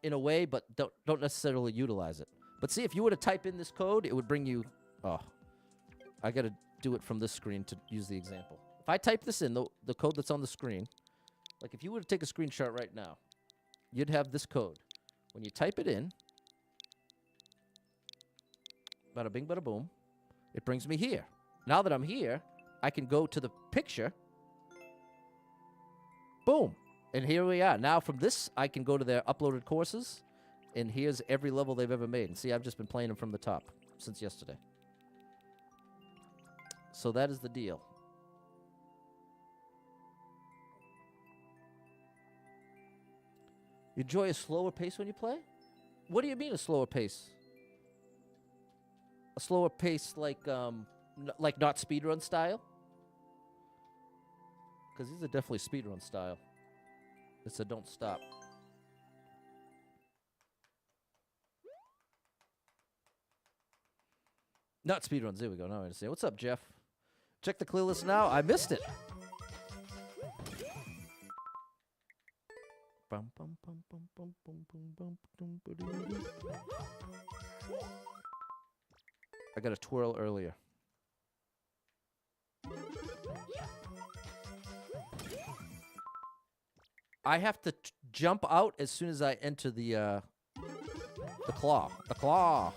in a way, but don't necessarily utilize it. But see, if you were to type in this code, it would bring you... Oh, I got to do it from this screen to use the example. If I type this in, the code that's on the screen, like if you were to take a screenshot right now, you'd have this code. When you type it in, bada bing, bada boom, it brings me here. Now that I'm here, I can go to the picture. Boom. And here we are. Now from this, I can go to their uploaded courses, and here's every level they've ever made. And see, I've just been playing them from the top since yesterday. So that is the deal. You enjoy a slower pace when you play? What do you mean a slower pace? A slower pace like not speedrun style? Because these are definitely speedrun style. It's a don't stop. Not speedruns. There we go. Now I understand. What's up, Jeff? Check the clear list now. I missed it. I got a twirl earlier. I have to jump out as soon as I enter the claw. The claw.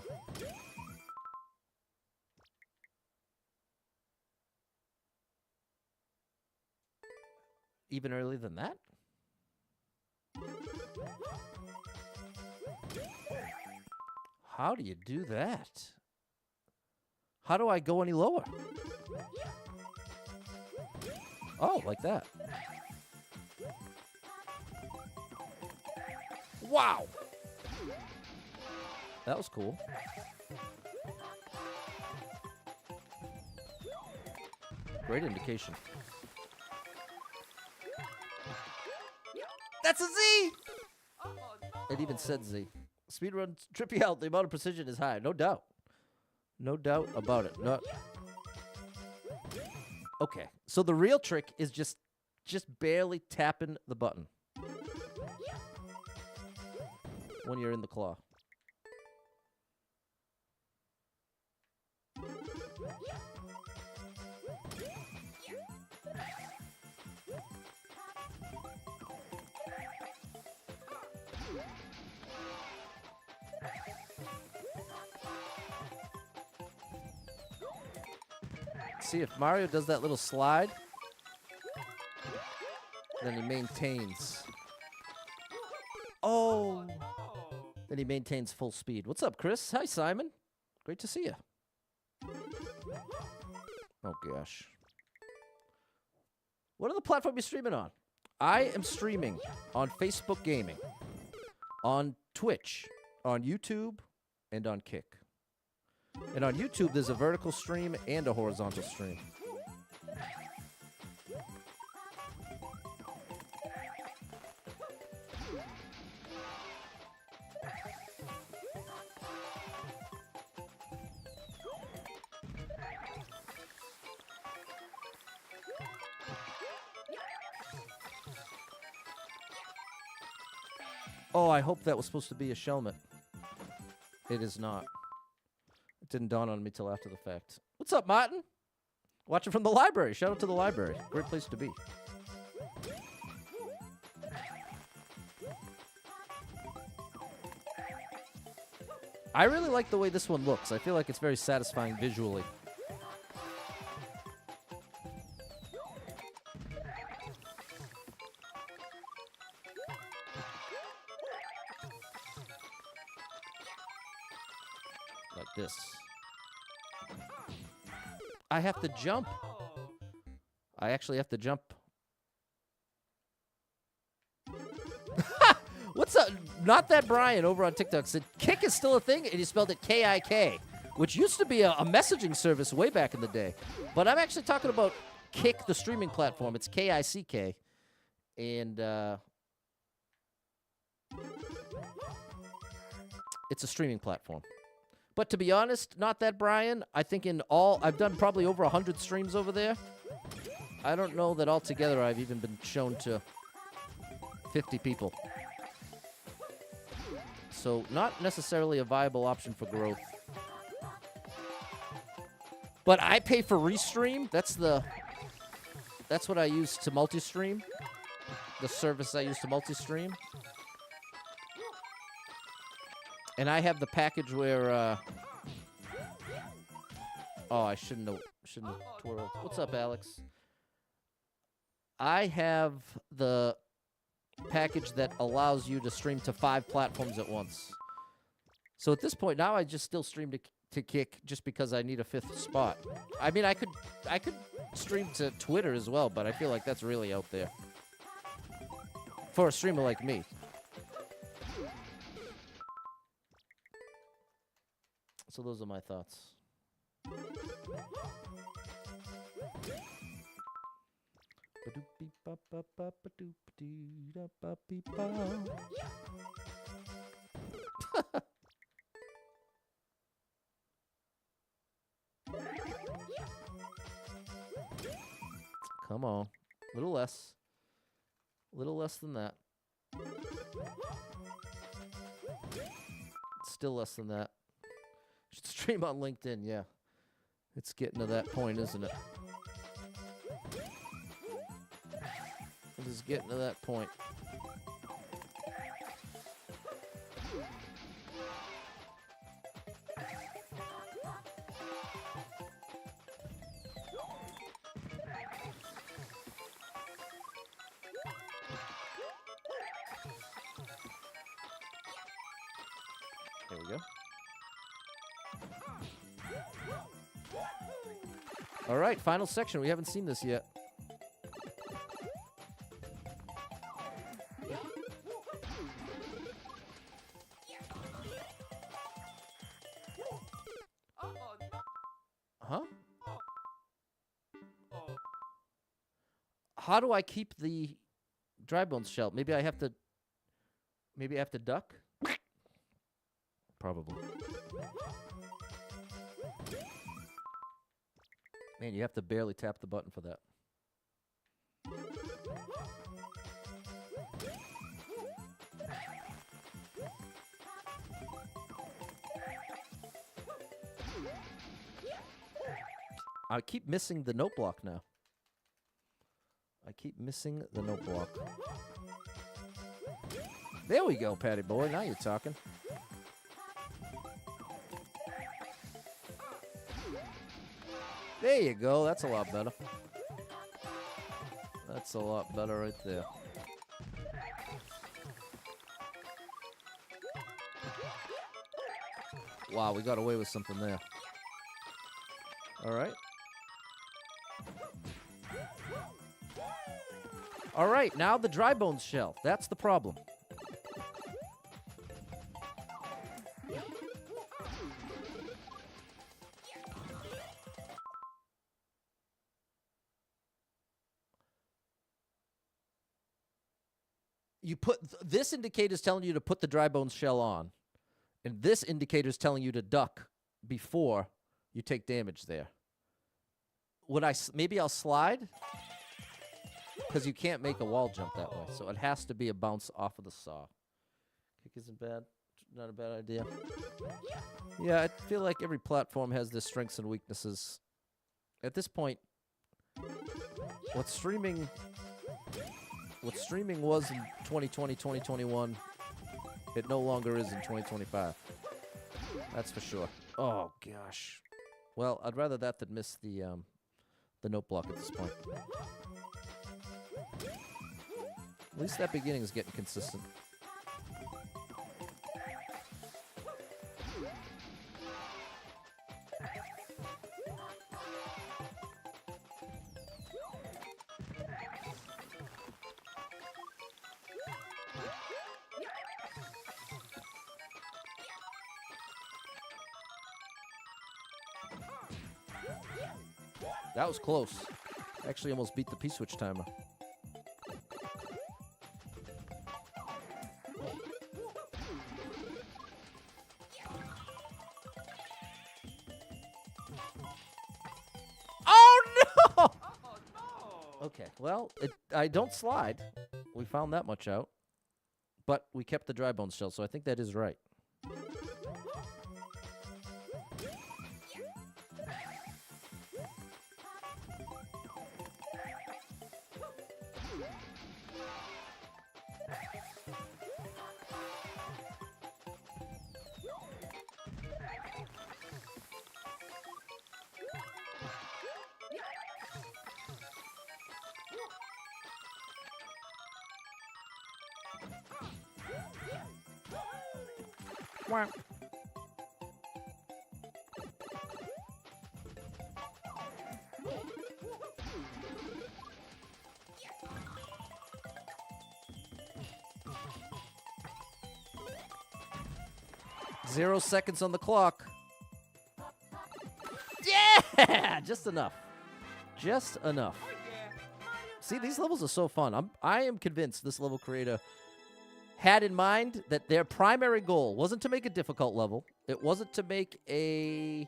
Even earlier than that? How do you do that? How do I go any lower? Oh, like that. Wow! That was cool. Great indication. That's a Z! Oh, no. It even said Z. Speedruns trip you out. The amount of precision is high. No doubt. No doubt about it. No. Okay. So the real trick is just barely tapping the button when you're in the claw. See, if Mario does that little slide, then he maintains. Oh! No. Then he maintains full speed. What's up, Chris? Hi, Simon. Great to see you. Oh, gosh. What are the platforms you're streaming on? I am streaming on Facebook Gaming, on Twitch, on YouTube, and on Kick. And on YouTube, there's a vertical stream and a horizontal stream. Oh, I hope that was supposed to be a Shelmet. It is not. Didn't dawn on me till after the fact. What's up, Martin? Watching from the library. Shout out to the library. Great place to be. I really like the way this one looks. I feel like it's very satisfying visually. Like this. I have to jump. I actually have to jump. What's up? Not that Brian over on TikTok said Kick is still a thing, and he spelled it K-I-K, which used to be a messaging service way back in the day. But I'm actually talking about Kick, the streaming platform. It's K-I-C-K. And it's a streaming platform. But to be honest, not that Brian. I think I've done probably over 100 streams over there. I don't know that altogether I've even been shown to 50 people. So not necessarily a viable option for growth. But I pay for Restream. That's what I use to multi-stream. The service I use to multi-stream. And I have the package where oh, I shouldn't have twirled. What's up, Alex? I have the package that allows you to stream to 5 platforms at once. So at this point now I just still stream to Kick just because I need a 5th spot. I mean, I could stream to Twitter as well, but I feel like that's really out there for a streamer like me. So those are my thoughts. Come on. A little less. A little less than that. Still less than that. Should stream on LinkedIn, yeah. It's getting to that point, isn't it? It is getting to that point. There we go. All right, final section. We haven't seen this yet. Huh? How do I keep the dry bones shell? Maybe I have to duck? Probably. Man, you have to barely tap the button for that. I keep missing the note block now. I keep missing the note block. There we go, Patty boy. Now you're talking. There you go. That's a lot better. That's a lot better right there. Wow, we got away with something there. All right. All right, now the dry bones shell. That's the problem. You put this indicator is telling you to put the dry bones shell on, and this indicator is telling you to duck before you take damage there. Would maybe I'll slide? Because you can't make a wall jump that way, so it has to be a bounce off of the saw. Kick isn't bad. not a bad idea. Yeah, I feel like every platform has their strengths and weaknesses. At this point, what streaming was in 2020, 2021, it no longer is in 2025. That's for sure. Oh gosh. Well, I'd rather that than miss the note block at this point. At least that beginning is getting consistent. That was close. Actually almost beat the P-switch timer. Oh no! Oh no! Okay, well, I don't slide. We found that much out. But we kept the dry bones shell, so I think that is right. Wow. Zero seconds on the clock. Yeah! Just enough. Just enough. Oh yeah! See, these levels are so fun. I am convinced this level creator had in mind that their primary goal wasn't to make a difficult level. It wasn't to make a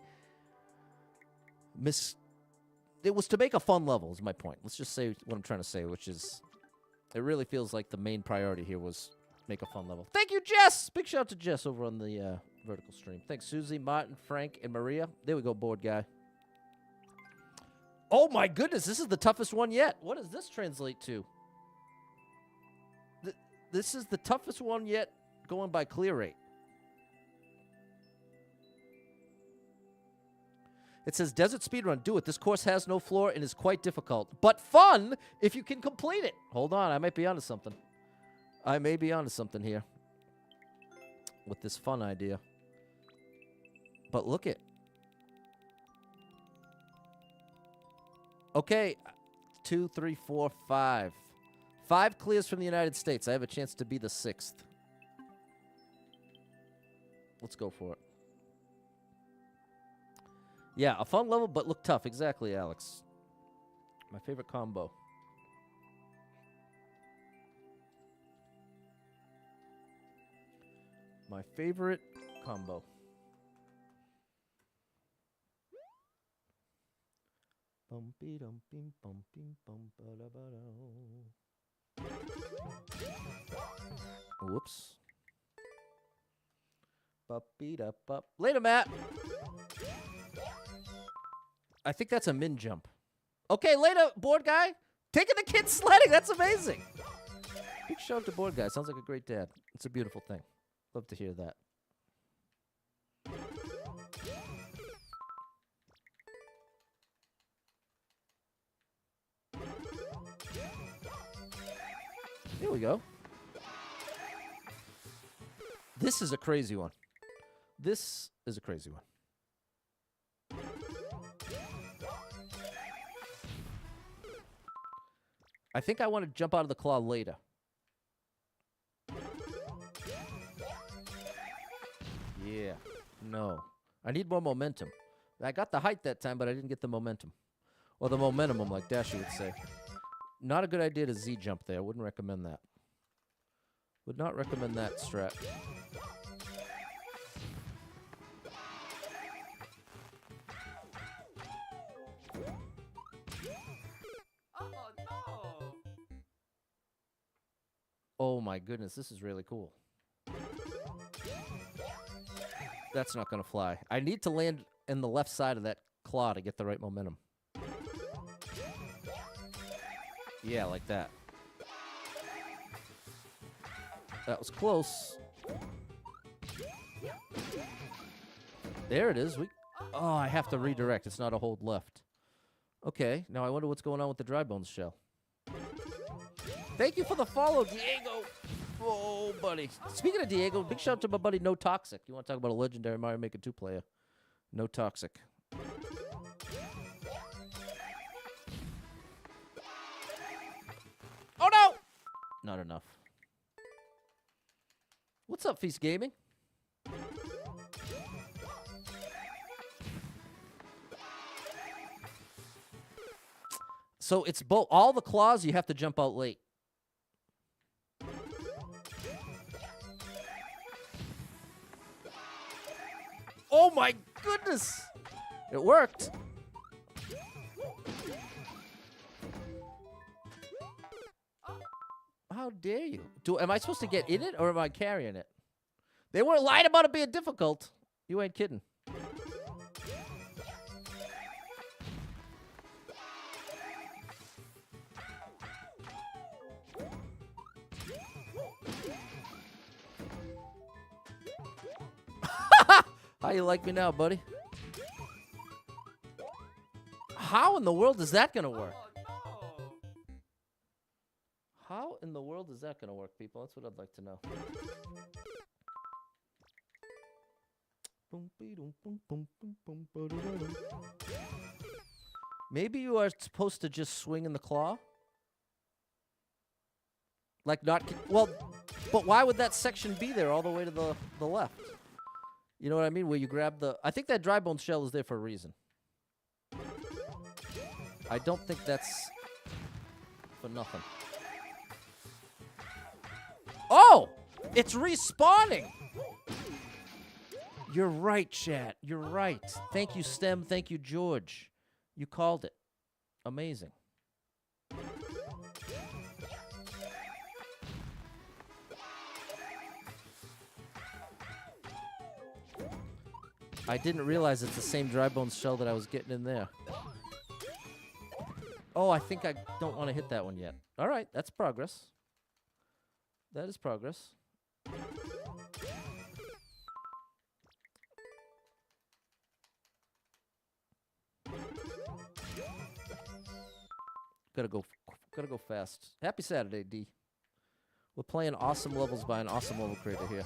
It was to make a fun level, is my point. Let's just say what I'm trying to say, which is it really feels like the main priority here was make a fun level. Thank you, Jess! Big shout out to Jess over on the vertical stream. Thanks, Susie, Martin, Frank, and Maria. There we go, board guy. Oh my goodness, this is the toughest one yet. What does this translate to? This is the toughest one yet going by clear rate. It says, Desert Speedrun, do it. This course has no floor and is quite difficult, but fun if you can complete it. Hold on, I might be onto something. I may be onto something here with this fun idea. But look it. Okay, 2, 3, 4, 5. 5 clears from the United States. I have a chance to be the 6th. Let's go for it. Yeah, a fun level, but look tough. Exactly, Alex. My favorite combo. My favorite combo. Bumpy dumpy bumpy bum ba da ba da. Whoops. Bumpy da bup. Later, Matt. I think that's a min jump. Okay, later, board guy. Taking the kids sledding. That's amazing. Big shout out to board guy. Sounds like a great dad. It's a beautiful thing. Love to hear that. Here we go. This is a crazy one. This is a crazy one. I think I want to jump out of the claw later. Yeah. No. I need more momentum. I got the height that time, but I didn't get the momentum. Or the momentum, like Dashy would say. Not a good idea to Z jump there. Wouldn't recommend that. Would not recommend that strat. Oh no! Oh my goodness, this is really cool. That's not gonna fly. I need to land in the left side of that claw to get the right momentum. Yeah, like that. That was close. There it is. Oh, I have to redirect. It's not a hold left. Okay, now I wonder what's going on with the dry bones shell. Thank you for the follow, Diego. Oh, buddy. Speaking of Diego, big shout out to my buddy No Toxic. You want to talk about a legendary Mario Maker 2 player? No Toxic. Oh, no! Not enough. What's up, Feast Gaming? So it's both. All the claws, you have to jump out late. Oh my goodness! It worked. How dare you? Am I supposed to get in it or am I carrying it? They weren't lying about it being difficult. You ain't kidding. How you like me now, buddy? How in the world is that gonna work? Oh, no. How in the world is that gonna work, people? That's what I'd like to know. Maybe you are supposed to just swing in the claw? Like not... Well, but why would that section be there all the way to the left? You know what I mean? Where you grab the... I think that dry bone shell is there for a reason. I don't think that's for nothing. Oh! It's respawning! You're right, chat. You're right. Thank you, Stem. Thank you, George. You called it. Amazing. I didn't realize it's the same dry bones shell that I was getting in there. Oh, I think I don't want to hit that one yet. All right, that's progress. That is progress. Gotta go fast. Happy Saturday, D. We're playing awesome levels by an awesome level creator here.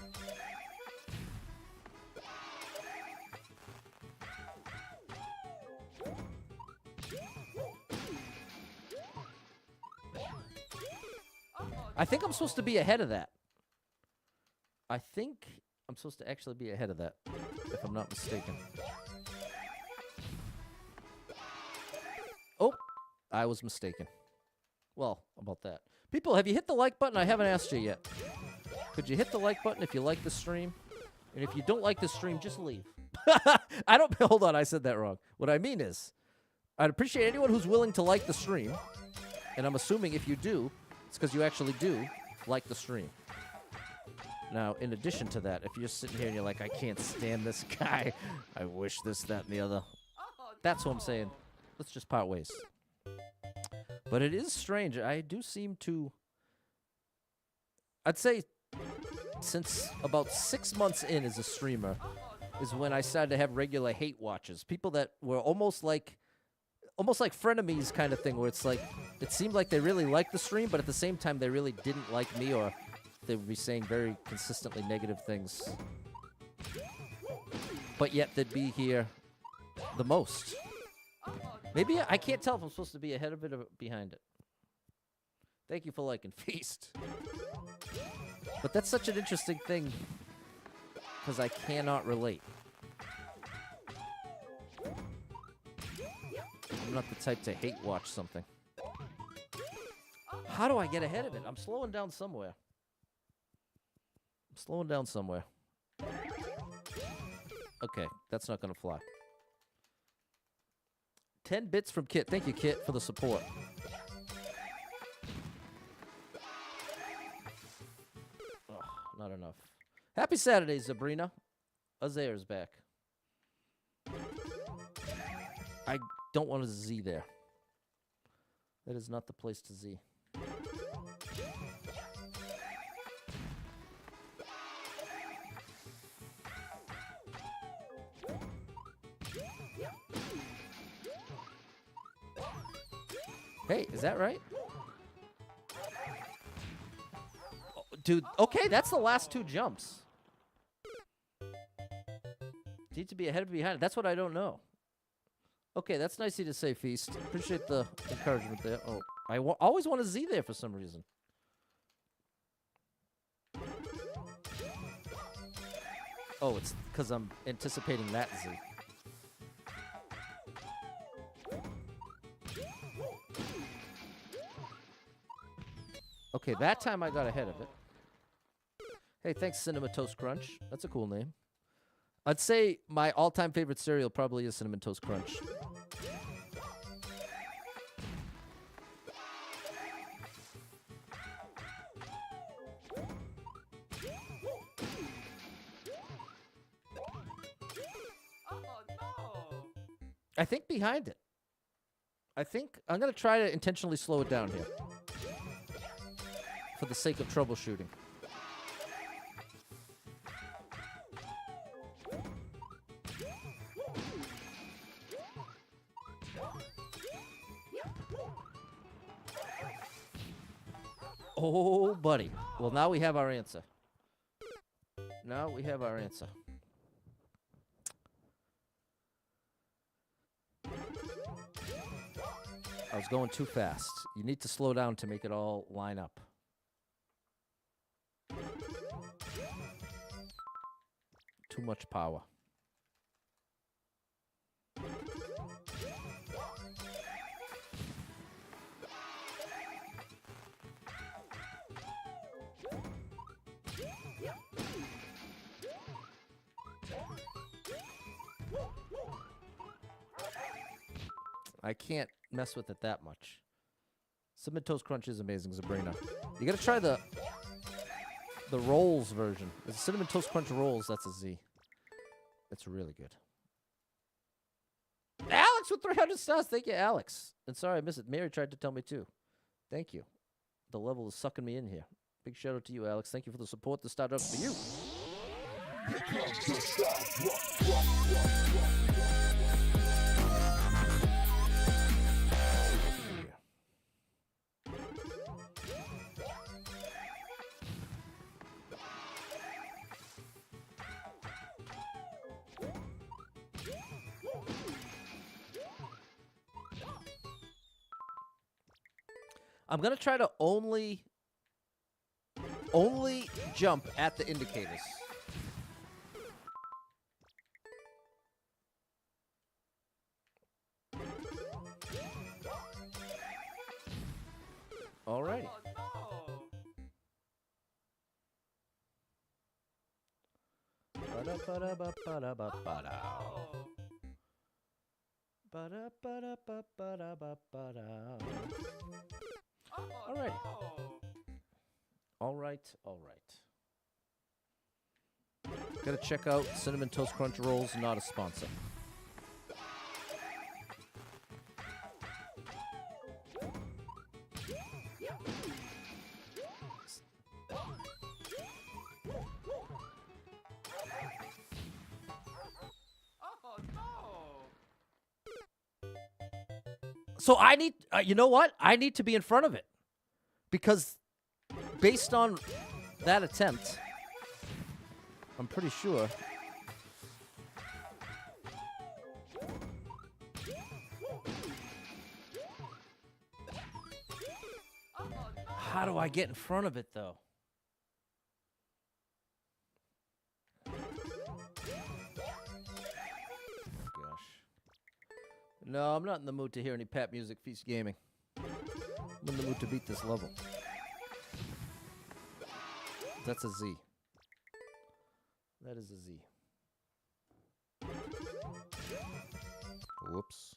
I think I'm supposed to be ahead of that. I think I'm supposed to actually be ahead of that, if I'm not mistaken. Oh, I was mistaken. Well, about that. People, have you hit the like button? I haven't asked you yet. Could you hit the like button if you like the stream? And if you don't like the stream, just leave. I don't... Hold on, I said that wrong. What I mean is, I'd appreciate anyone who's willing to like the stream. And I'm assuming if you do, it's because you actually do like the stream. Now, in addition to that, if you're sitting here and you're like, I can't stand this guy, I wish this, that, and the other, that's what I'm saying. Let's just part ways. But it is strange. I do seem to... I'd say since about 6 months in as a streamer is when I started to have regular hate watches. People that were almost like frenemies kind of thing, where it's like, it seemed like they really liked the stream, but at the same time, they really didn't like me, or they would be saying very consistently negative things. But yet, they'd be here the most. Maybe, I can't tell if I'm supposed to be ahead of it or behind it. Thank you for liking Feast. But that's such an interesting thing, because I cannot relate. I'm not the type to hate watch something. How do I get ahead of it? I'm slowing down somewhere. Okay, that's not going to fly. 10 bits from Kit. Thank you, Kit, for the support. Oh, not enough. Happy Saturday, Sabrina. Azer's back. I don't want a Z there. That is not the place to Z. Hey, is that right? Oh, dude, okay, that's the last two jumps. Need to be ahead of behind. That's what I don't know. Okay, that's nice of you to say, Feast. Appreciate the encouragement there. Oh, I always want a Z there for some reason. Oh, it's because I'm anticipating that Z. Okay, that time I got ahead of it. Hey, thanks, Cinnamon Toast Crunch. That's a cool name. I'd say my all-time favorite cereal probably is Cinnamon Toast Crunch. Oh no! I think behind it. I think I'm going to try to intentionally slow it down here. For the sake of troubleshooting. Oh, buddy. Well, now we have our answer. Now we have our answer. I was going too fast. You need to slow down to make it all line up. Too much power. I can't mess with it that much. Cinnamon Toast Crunch is amazing, Sabrina. You gotta try the rolls version. The Cinnamon Toast Crunch rolls, that's a Z. That's really good. Alex with 300 stars. Thank you, Alex. And sorry I missed it. Mary tried to tell me too. Thank you. The level is sucking me in here. Big shout out to you, Alex. Thank you for the support. The start up for you. I'm going to try to only jump at the indicators. All right. All right. All right. All right. Gotta check out Cinnamon Toast Crunch Rolls, not a sponsor. So I need, you know what? I need to be in front of it. Because based on that attempt, I'm pretty sure. How do I get in front of it, though? No, I'm not in the mood to hear any Pat Music Feast Gaming. I'm in the mood to beat this level. That's a Z. That is a Z. Whoops.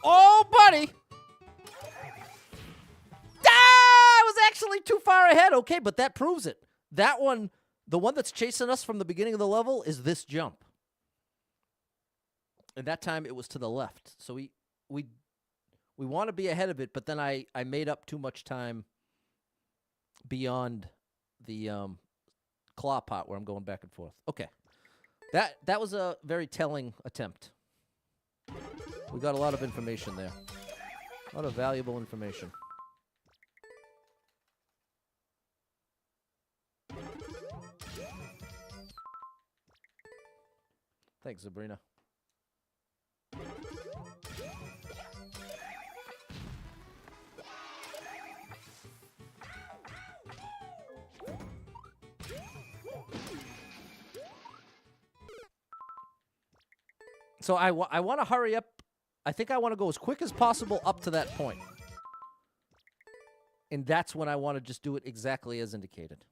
Oh, buddy! I was actually too far ahead. Okay, but that proves it. That one, the one that's chasing us from the beginning of the level, is this jump. And that time it was to the left. So we want to be ahead of it, but then I made up too much time beyond the claw pot where I'm going back and forth. Okay. That was a very telling attempt. We got a lot of information there. A lot of valuable information. Thanks, Sabrina. So I want to hurry up. I think I want to go as quick as possible up to that point. And that's when I want to just do it exactly as indicated.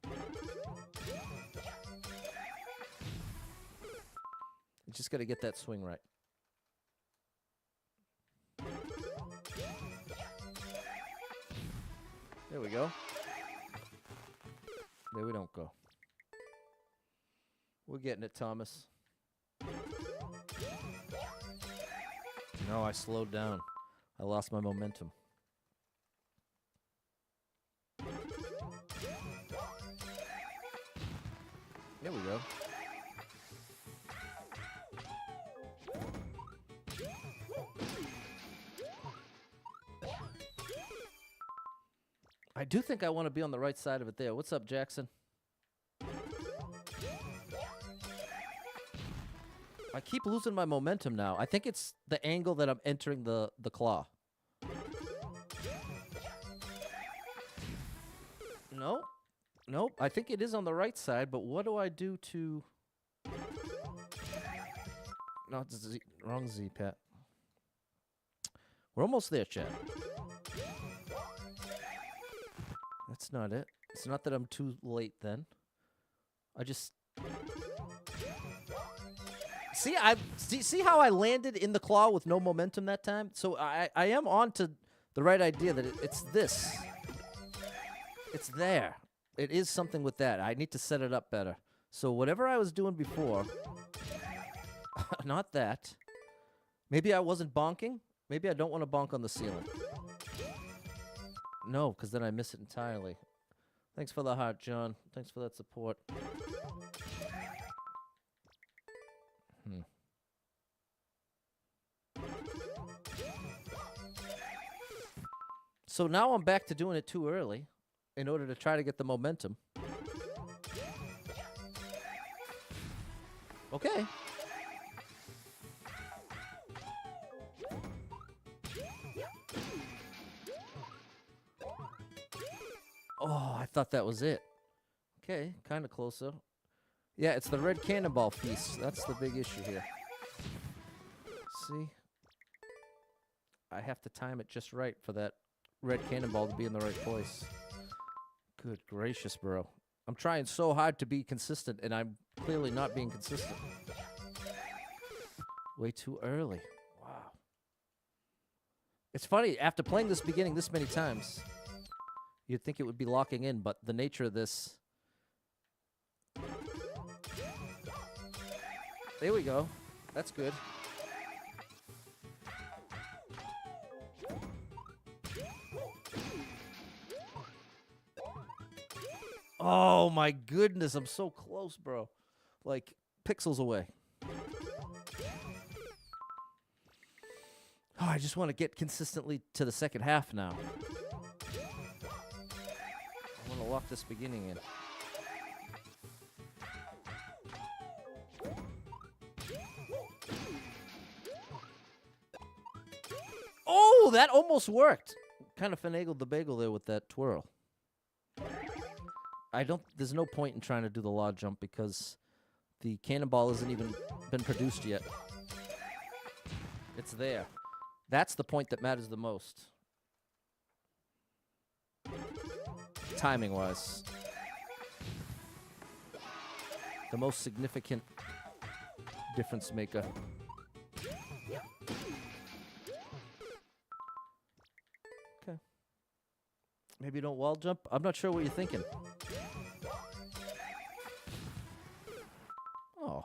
You just got to get that swing right. There we go. There we don't go. We're getting it, Thomas. No, I slowed down. I lost my momentum. There we go. I do think I want to be on the right side of it there. What's up, Jackson? I keep losing my momentum now. I think it's the angle that I'm entering the claw. No. Nope. I think it is on the right side, but what do I do to... No, it's Z. Wrong Z, Pat. We're almost there, chat. That's not it. It's not that I'm too late then. I just... See how I landed in the claw with no momentum that time? So I am on to the right idea that it's this. It's there. It is something with that. I need to set it up better. So whatever I was doing before, not that. Maybe I wasn't bonking. Maybe I don't want to bonk on the ceiling. No, because then I miss it entirely. Thanks for the heart, John. Thanks for that support. So now I'm back to doing it too early in order to try to get the momentum. Okay. Oh, I thought that was it. Okay, kind of closer. Yeah, it's the red cannonball piece. That's the big issue here. See? I have to time it just right for that red cannonball to be in the right place. Good gracious, bro. I'm trying so hard to be consistent, and I'm clearly not being consistent. Way too early. Wow. It's funny, after playing this beginning this many times, you'd think it would be locking in, but the nature of this... There we go. That's good. Oh my goodness, I'm so close, bro. Like, pixels away. Oh, I just want to get consistently to the second half now. I want to lock this beginning in. Oh, that almost worked. Kind of finagled the bagel there with that twirl. There's no point in trying to do the law jump because the cannonball hasn't even been produced yet. It's there. That's the point that matters the most. Timing-wise. The most significant difference maker. Maybe you don't wall jump? I'm not sure what you're thinking. Oh.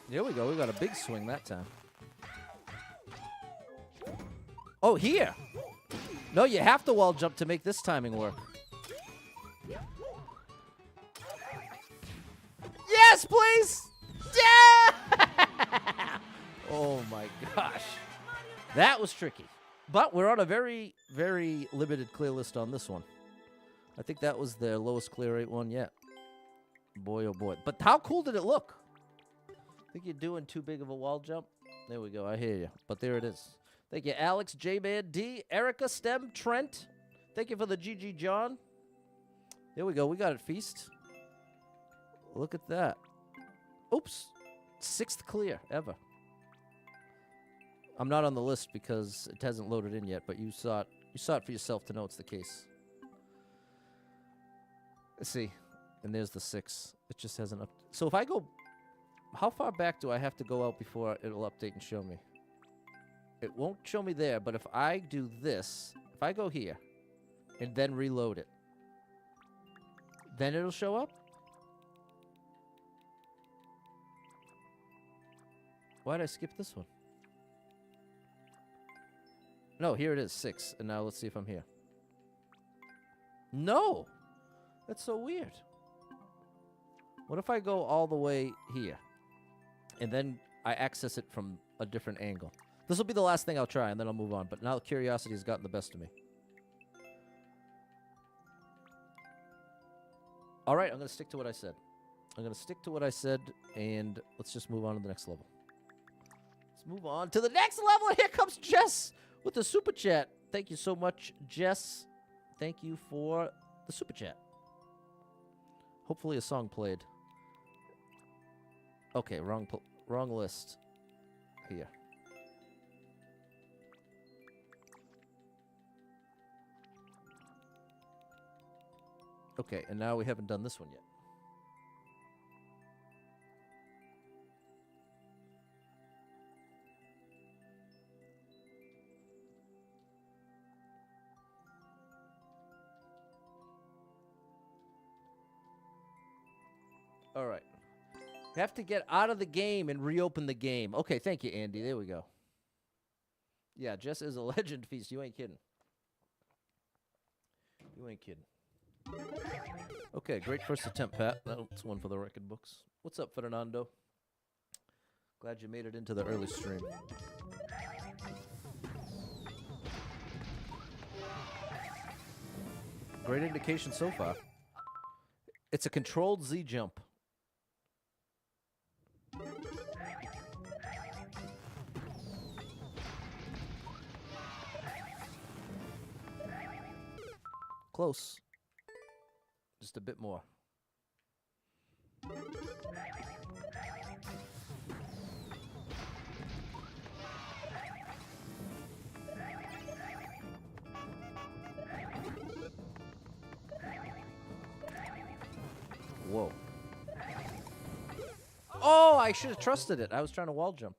There we go. We got a big swing that time. Oh, here. No, you have to wall jump to make this timing work. Yes, please. Yeah. Oh my gosh. That was tricky. But we're on a very, very limited clear list on this one. I think that was their lowest clear rate one yet. Boy, oh boy. But how cool did it look? Think you're doing too big of a wall jump? There we go. I hear you. But there it is. Thank you, Alex, J-Man, D, Erica, Stem, Trent. Thank you for the GG, John. There we go. We got it, Feast. Look at that. Oops. 6th clear ever. I'm not on the list because it hasn't loaded in yet, but you saw it. You saw it for yourself to know it's the case. Let's see. And there's the 6. It just hasn't up. So if I go, how far back do I have to go out before it'll update and show me? It won't show me there, but if I do this, if I go here and then reload it, then it'll show up? Why did I skip this one? No, here it is, 6. And now let's see if I'm here. No! That's so weird. What if I go all the way here? And then I access it from a different angle. This will be the last thing I'll try, and then I'll move on. But now curiosity has gotten the best of me. All right, I'm going to stick to what I said. I'm going to stick to what I said, and let's just move on to the next level. Let's move on to the next level. Here comes Jess with the super chat. Thank you so much, Jess. Thank you for the super chat. Hopefully a song played. Okay, wrong list here. Okay, and now we haven't done this one yet. All right. You have to get out of the game and reopen the game. Okay, thank you, Andy. There we go. Yeah, Jess is a legend, Feast. You ain't kidding. You ain't kidding. Okay, great first attempt, Pat. That's one for the record books. What's up, Fernando? Glad you made it into the early stream. Great indication so far. It's a controlled Z jump. Close. Just a bit more. Whoa. Oh, I should have trusted it. I was trying to wall jump.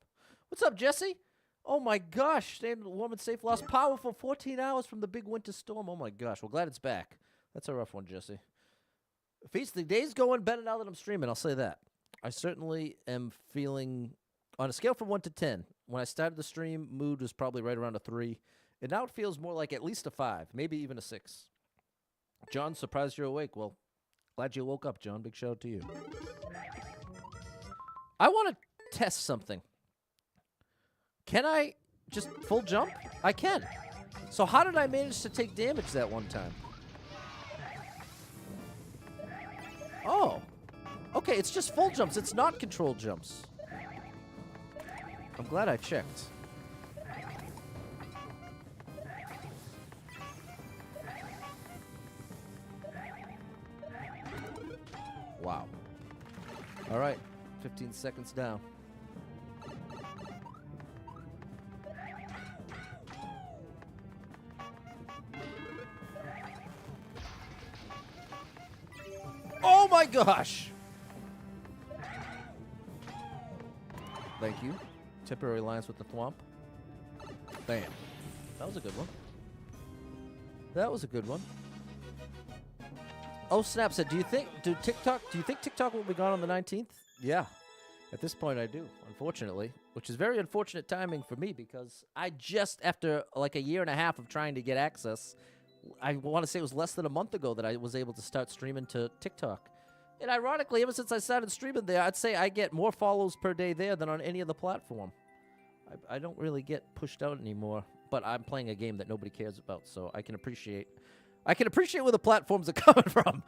What's up, Jesse? Oh my gosh. Staying warm and safe. Lost power for 14 hours from the big winter storm. Oh my gosh. Well, glad it's back. That's a rough one, Jesse. Feast, the day's going better now that I'm streaming. I'll say that. I certainly am feeling, on a scale from 1 to 10, when I started the stream, mood was probably right around a 3. And now it feels more like at least a 5, maybe even a 6. John, surprised you're awake. Well, glad you woke up, John. Big shout out to you. I want to test something. Can I just full jump? I can. So how did I manage to take damage that one time? Oh. Okay, it's just full jumps. It's not controlled jumps. I'm glad I checked. Wow. All right. 15 seconds down. Oh my gosh! Thank you. Temporary alliance with the Thwomp. Bam. That was a good one. That was a good one. Oh, Snap said, do you think TikTok will be gone on the 19th? Yeah. At this point, I do, unfortunately, which is very unfortunate timing for me because I just, after like a year and a half of trying to get access, I want to say it was less than a month ago that I was able to start streaming to TikTok. And ironically, ever since I started streaming there, I'd say I get more follows per day there than on any other platform. I don't really get pushed out anymore, but I'm playing a game that nobody cares about, so I can appreciate where the platforms are coming from.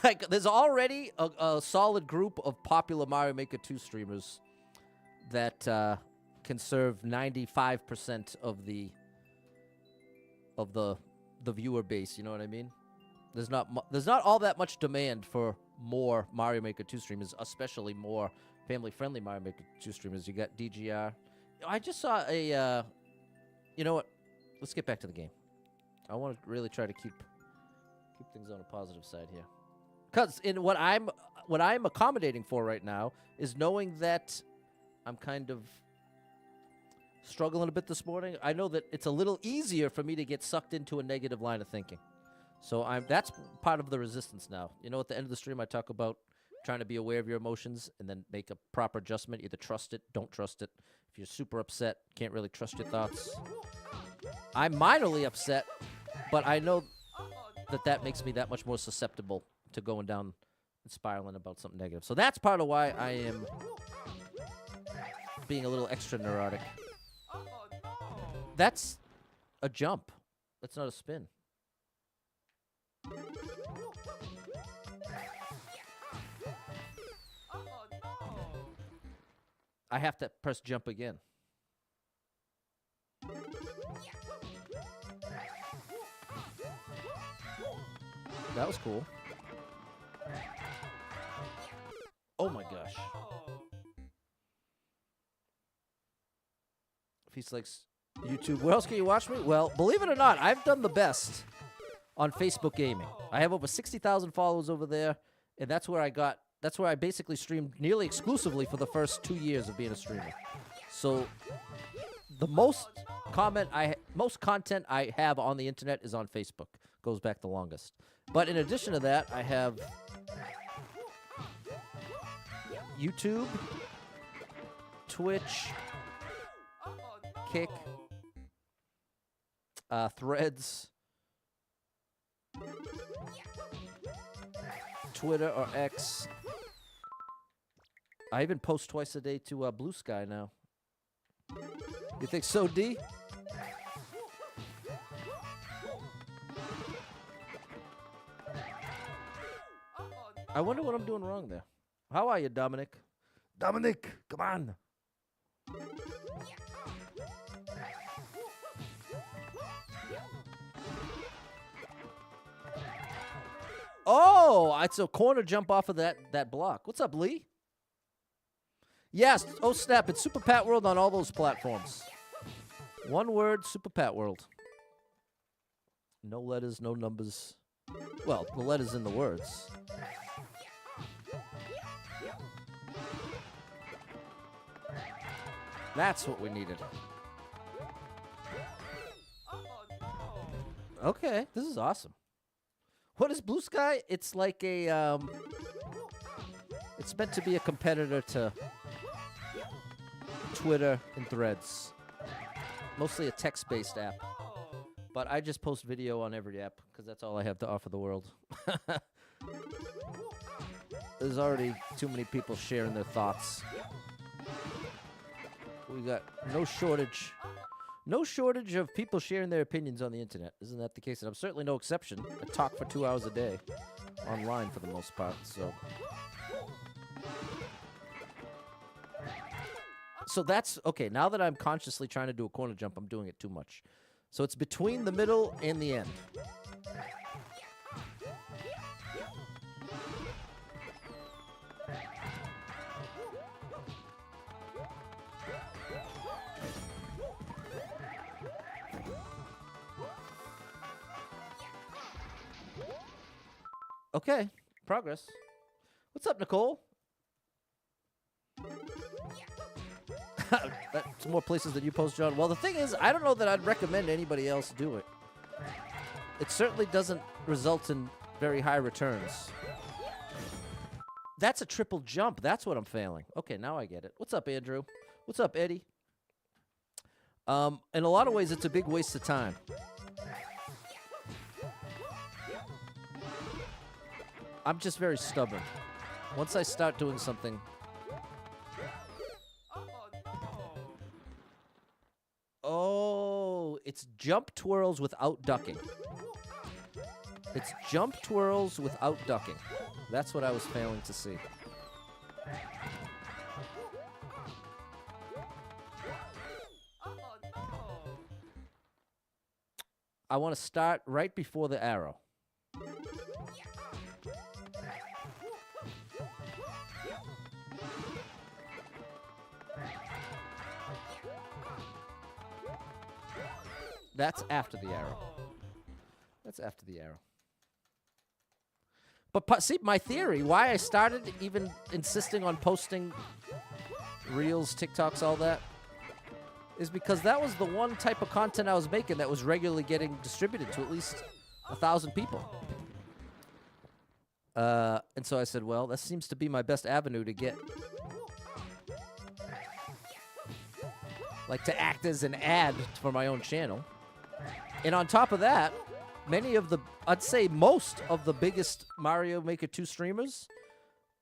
Like, there's already a solid group of popular Mario Maker 2 streamers that can serve 95% of the viewer base. You know what I mean? There's not all that much demand for more Mario Maker 2 streamers, especially more family-friendly Mario Maker 2 streamers. You got DGR. I just saw a. You know what? Let's get back to the game. I want to really try to keep things on a positive side here, because in what I'm accommodating for right now is knowing that I'm kind of struggling a bit this morning. I know that it's a little easier for me to get sucked into a negative line of thinking, so that's part of the resistance now. You know, at the end of the stream, I talk about trying to be aware of your emotions and then make a proper adjustment. Either trust it, don't trust it. If you're super upset, can't really trust your thoughts. I'm minorly upset, but I know that makes me that much more susceptible to going down and spiraling about something negative. So that's part of why I am being a little extra neurotic. That's a jump. That's not a spin. I have to press jump again. That was cool. Oh my gosh. If he's like, YouTube, where else can you watch me? Well, believe it or not, I've done the best on Facebook Gaming. I have over 60,000 followers over there, and that's where I basically streamed nearly exclusively for the first 2 years of being a streamer. So the most content I have on the internet is on Facebook. Goes back the longest. But in addition to that, I have YouTube, Twitch, Kick, Threads, Twitter or X. I even post twice a day to Blue Sky now. You think so, D? I wonder what I'm doing wrong there. How are you, Dominic? Dominic, come on. Oh, it's a corner jump off of that block. What's up, Lee? Yes. Oh, snap. It's Super Pat World on all those platforms. One word, Super Pat World. No letters, no numbers. Well, the letters in the words. That's what we needed. Okay, this is awesome. What is Blue Sky? It's like a, it's meant to be a competitor to Twitter and Threads. Mostly a text-based app. But I just post video on every app, because that's all I have to offer the world. There's already too many people sharing their thoughts. We got no shortage of people sharing their opinions on the internet. Isn't that the case? And I'm certainly no exception. I talk for 2 hours a day online for the most part, so that's okay. Now that I'm consciously trying to do a corner jump, I'm doing it too much. So it's between the middle and the end. Okay, progress. What's up, Nicole? That's more places than you post, John. Well, the thing is, I don't know that I'd recommend anybody else do it. It certainly doesn't result in very high returns. That's a triple jump. That's what I'm failing. Okay, now I get it. What's up, Andrew? What's up, Eddie? In a lot of ways, it's a big waste of time. I'm just very stubborn. Once I start doing something... Oh, it's jump twirls without ducking. It's jump twirls without ducking. That's what I was failing to see. I want to start right before the arrow. That's after the arrow. That's after the arrow. But see, my theory, why I started even insisting on posting Reels, TikToks, all that, is because that was the one type of content I was making that was regularly getting distributed to at least 1,000 people. And so I said, well, that seems to be my best avenue to get, like, to act as an ad for my own channel. And on top of that, many of the, I'd say most of the biggest Mario Maker 2 streamers,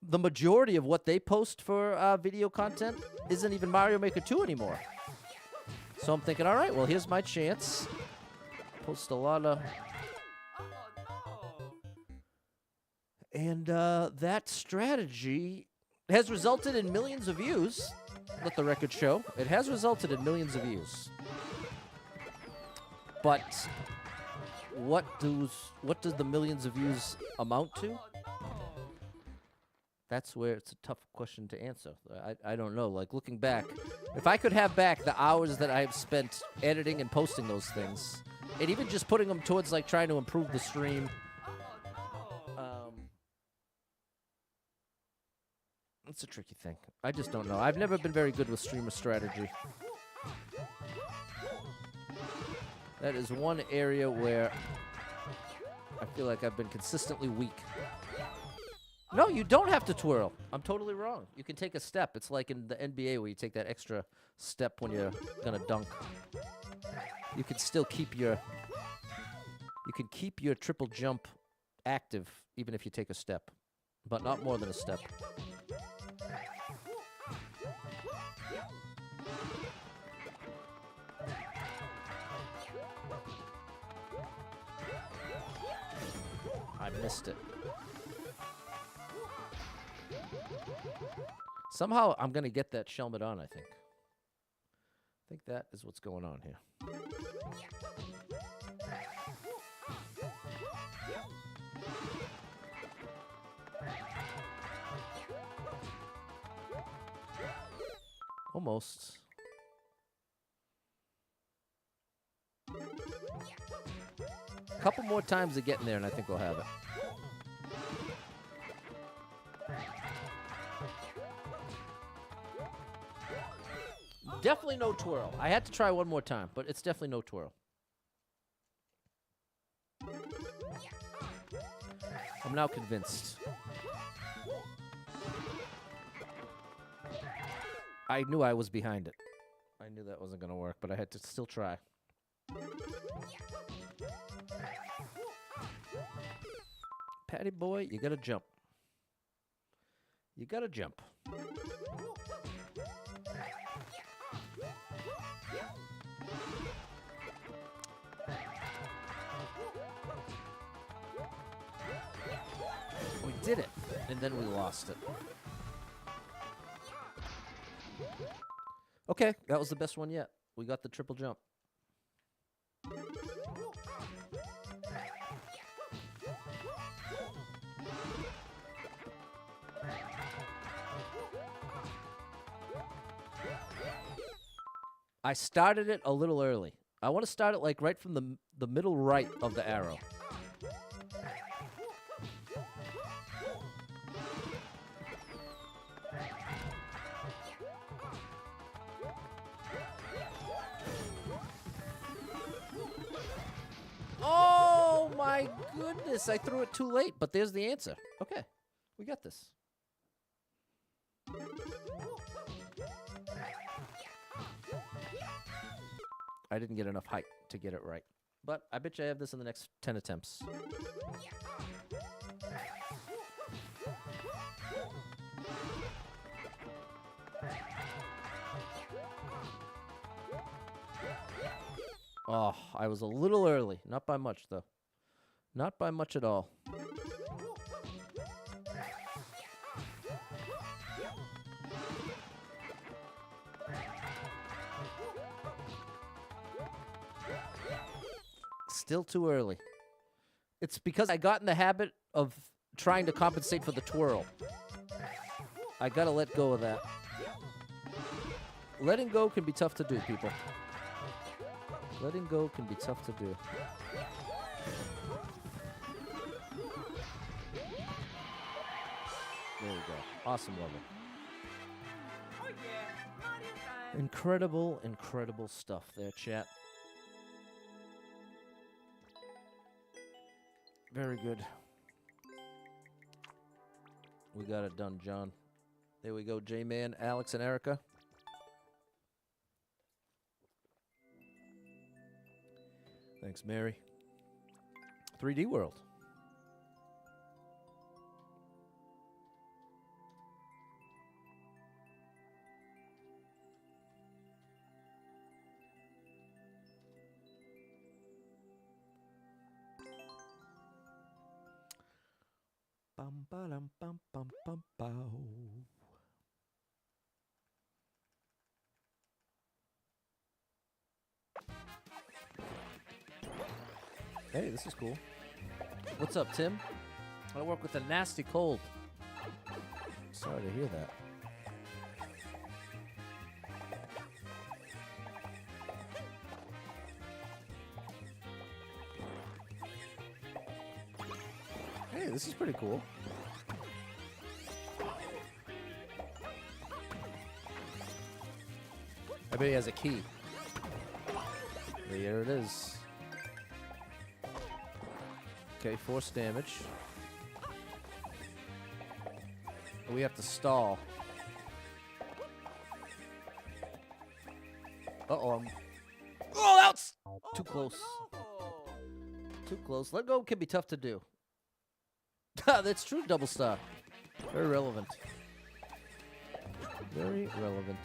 the majority of what they post for video content isn't even Mario Maker 2 anymore. So I'm thinking, all right, well, here's my chance. Post a lot of... And that strategy has resulted in millions of views. Let the record show. It has resulted in millions of views. But what does the millions of views amount to? That's where it's a tough question to answer. I don't know. Like, looking back, if I could have back the hours that I've spent editing and posting those things, and even just putting them towards, like, trying to improve the stream, it's a tricky thing. I just don't know. I've never been very good with streamer strategy. That is one area where I feel like I've been consistently weak. No, you don't have to twirl. I'm totally wrong. You can take a step. It's like in the NBA where you take that extra step when you're gonna dunk. You can still keep your... You can keep your triple jump active even if you take a step, but not more than a step. I missed it. Somehow I'm going to get that Shelmet on, I think. I think that is what's going on here. Almost. A couple more times to get in there, and I think we'll have it. Definitely no twirl. I had to try one more time, but it's definitely no twirl. I'm now convinced. I knew I was behind it. I knew that wasn't going to work, but I had to still try. Patty boy, you gotta jump. You gotta jump. We did it, and then we lost it. Okay, that was the best one yet. We got the triple jump. I started it a little early. I want to start it like right from the middle right of the arrow. goodness, I threw it too late, but there's the answer. Okay, we got this. I didn't get enough height to get it right. But I bet you I have this in the next 10 attempts. Oh, I was a little early. Not by much, though. Not by much at all. Still too early. It's because I got in the habit of trying to compensate for the twirl. I gotta let go of that. Letting go can be tough to do, people. Letting go can be tough to do. There we go. Awesome level. Oh yeah, Mario time. Incredible, incredible stuff there, chat. Very good. We got it done, John. There we go, J-Man, Alex, and Erica. Thanks, Mary. 3D World. Bum ba dum bum bum bum bow. Hey, this is cool. What's up, Tim? I work with a nasty cold. Sorry to hear that. Hey, this is pretty cool. I bet he has a key. There it is. Okay, force damage. We have to stall. Uh-oh. Oh, that's too close. Oh. Too close. Let go can be tough to do. That's true, double star. Very relevant. Very relevant.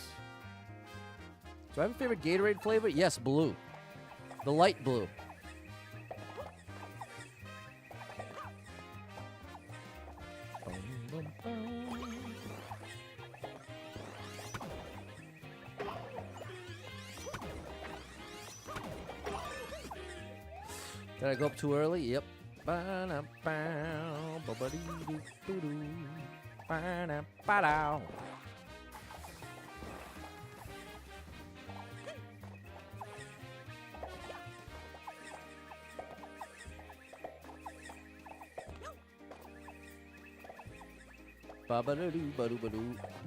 Do I have a favorite Gatorade flavor? Yes, blue. The light blue. Did I go up too early? Yep.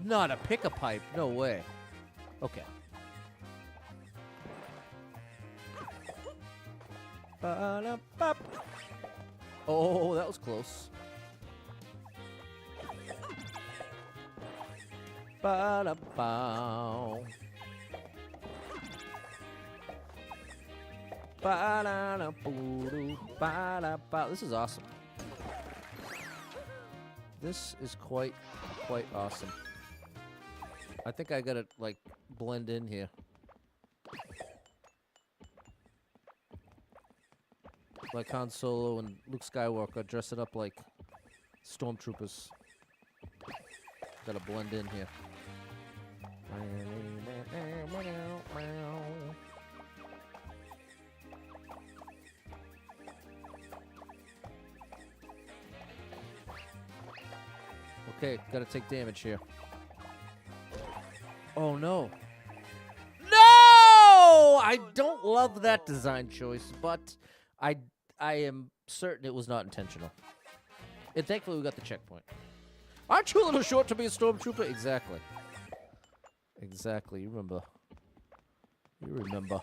Not a pick-a-pipe. No way. Okay. Oh, that was close. Ba-da-bow. Ba-da-da-boo-doo. Ba-da-bow. This is awesome. This is quite awesome. I think I gotta, like, blend in here. Like Han Solo and Luke Skywalker, dressing up like stormtroopers. Gotta blend in here. Okay, gotta take damage here. Oh no. No! I don't love that design choice, but I am certain it was not intentional. And thankfully we got the checkpoint. Aren't you a little short to be a stormtrooper? Exactly. Exactly. You remember. You remember.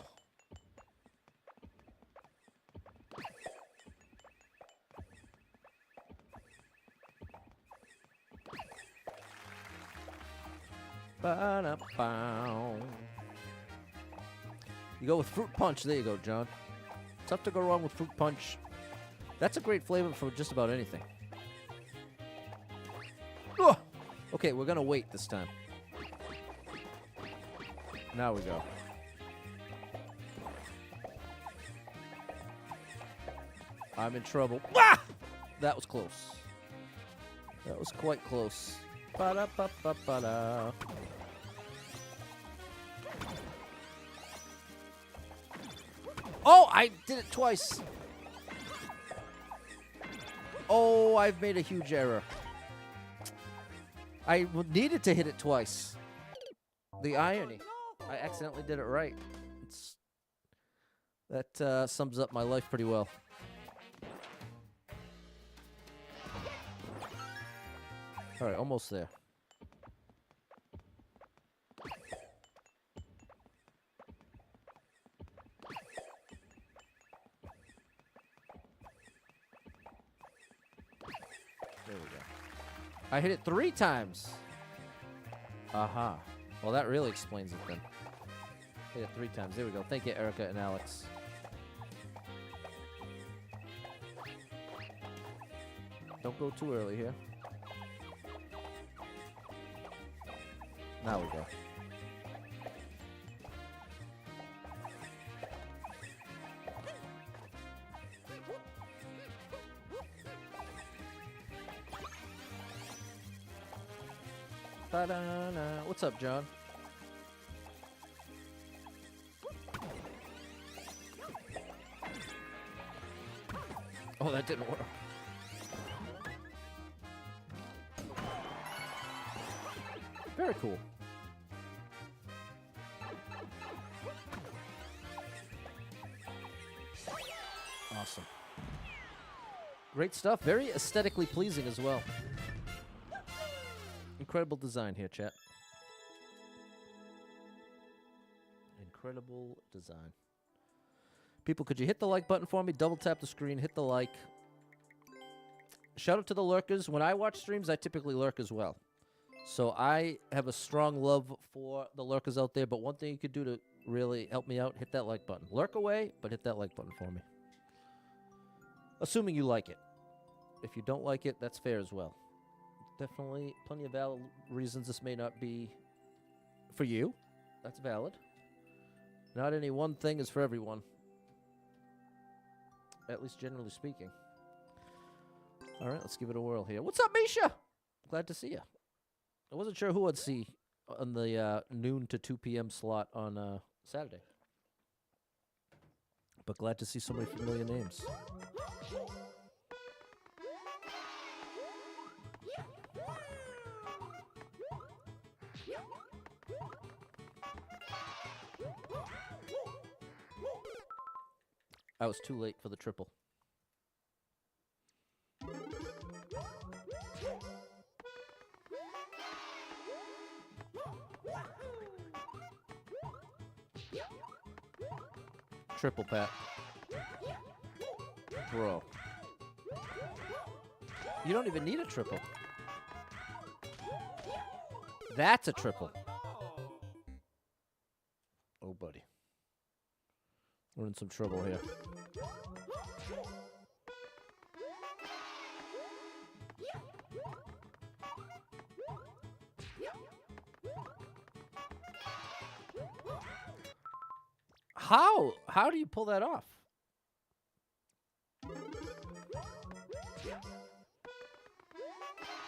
Ba-da-bow. You go with fruit punch. There you go, John. Tough to go wrong with fruit punch. That's a great flavor for just about anything. Ugh. Okay, we're going to wait this time. Now we go. I'm in trouble. Ah! That was close. That was quite close. Ba-da-ba-ba-ba-da. Oh, I did it twice. Oh, I've made a huge error. I needed to hit it twice. The irony. I accidentally did it right. That sums up my life pretty well. All right, almost there. There we go. I hit it 3 times. Aha. Well, that really explains it then. Hit it 3 times. There we go. Thank you, Erica and Alex. Don't go too early here. Now we go. Ba-da-na. What's up, John? Oh, that didn't work. Very cool. Awesome. Great stuff. Very aesthetically pleasing as well. Incredible design here, chat. Incredible design. People, could you hit the like button for me? Double tap the screen, hit the like. Shout out to the lurkers. When I watch streams, I typically lurk as well. So I have a strong love for the lurkers out there, but one thing you could do to really help me out, hit that like button. Lurk away, but hit that like button for me. Assuming you like it. If you don't like it, that's fair as well. Definitely plenty of valid reasons this may not be for you. That's valid. Not any one thing is for everyone. At least generally speaking. All right, let's give it a whirl here. What's up, Misha? Glad to see you. I wasn't sure who I'd see on the noon to 2 p.m. slot on Saturday. But glad to see so many familiar names. I was too late for the triple. Triple, Pat. Bro. You don't even need a triple. That's a triple. Oh, buddy. We're in some trouble here. How? How do you pull that off?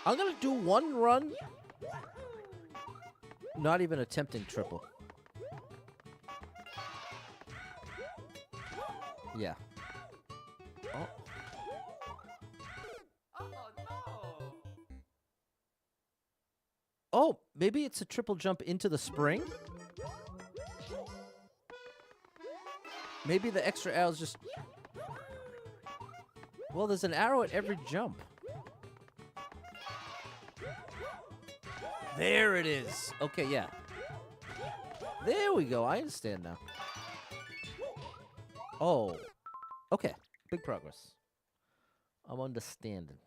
I'm gonna do one run. Not even attempting triple. Yeah. Oh. Oh, maybe it's a triple jump into the spring? Maybe the extra arrow's just... Well, there's an arrow at every jump. There it is. Okay, yeah. There we go. I understand now. Oh. Okay. Big progress. I'm understanding.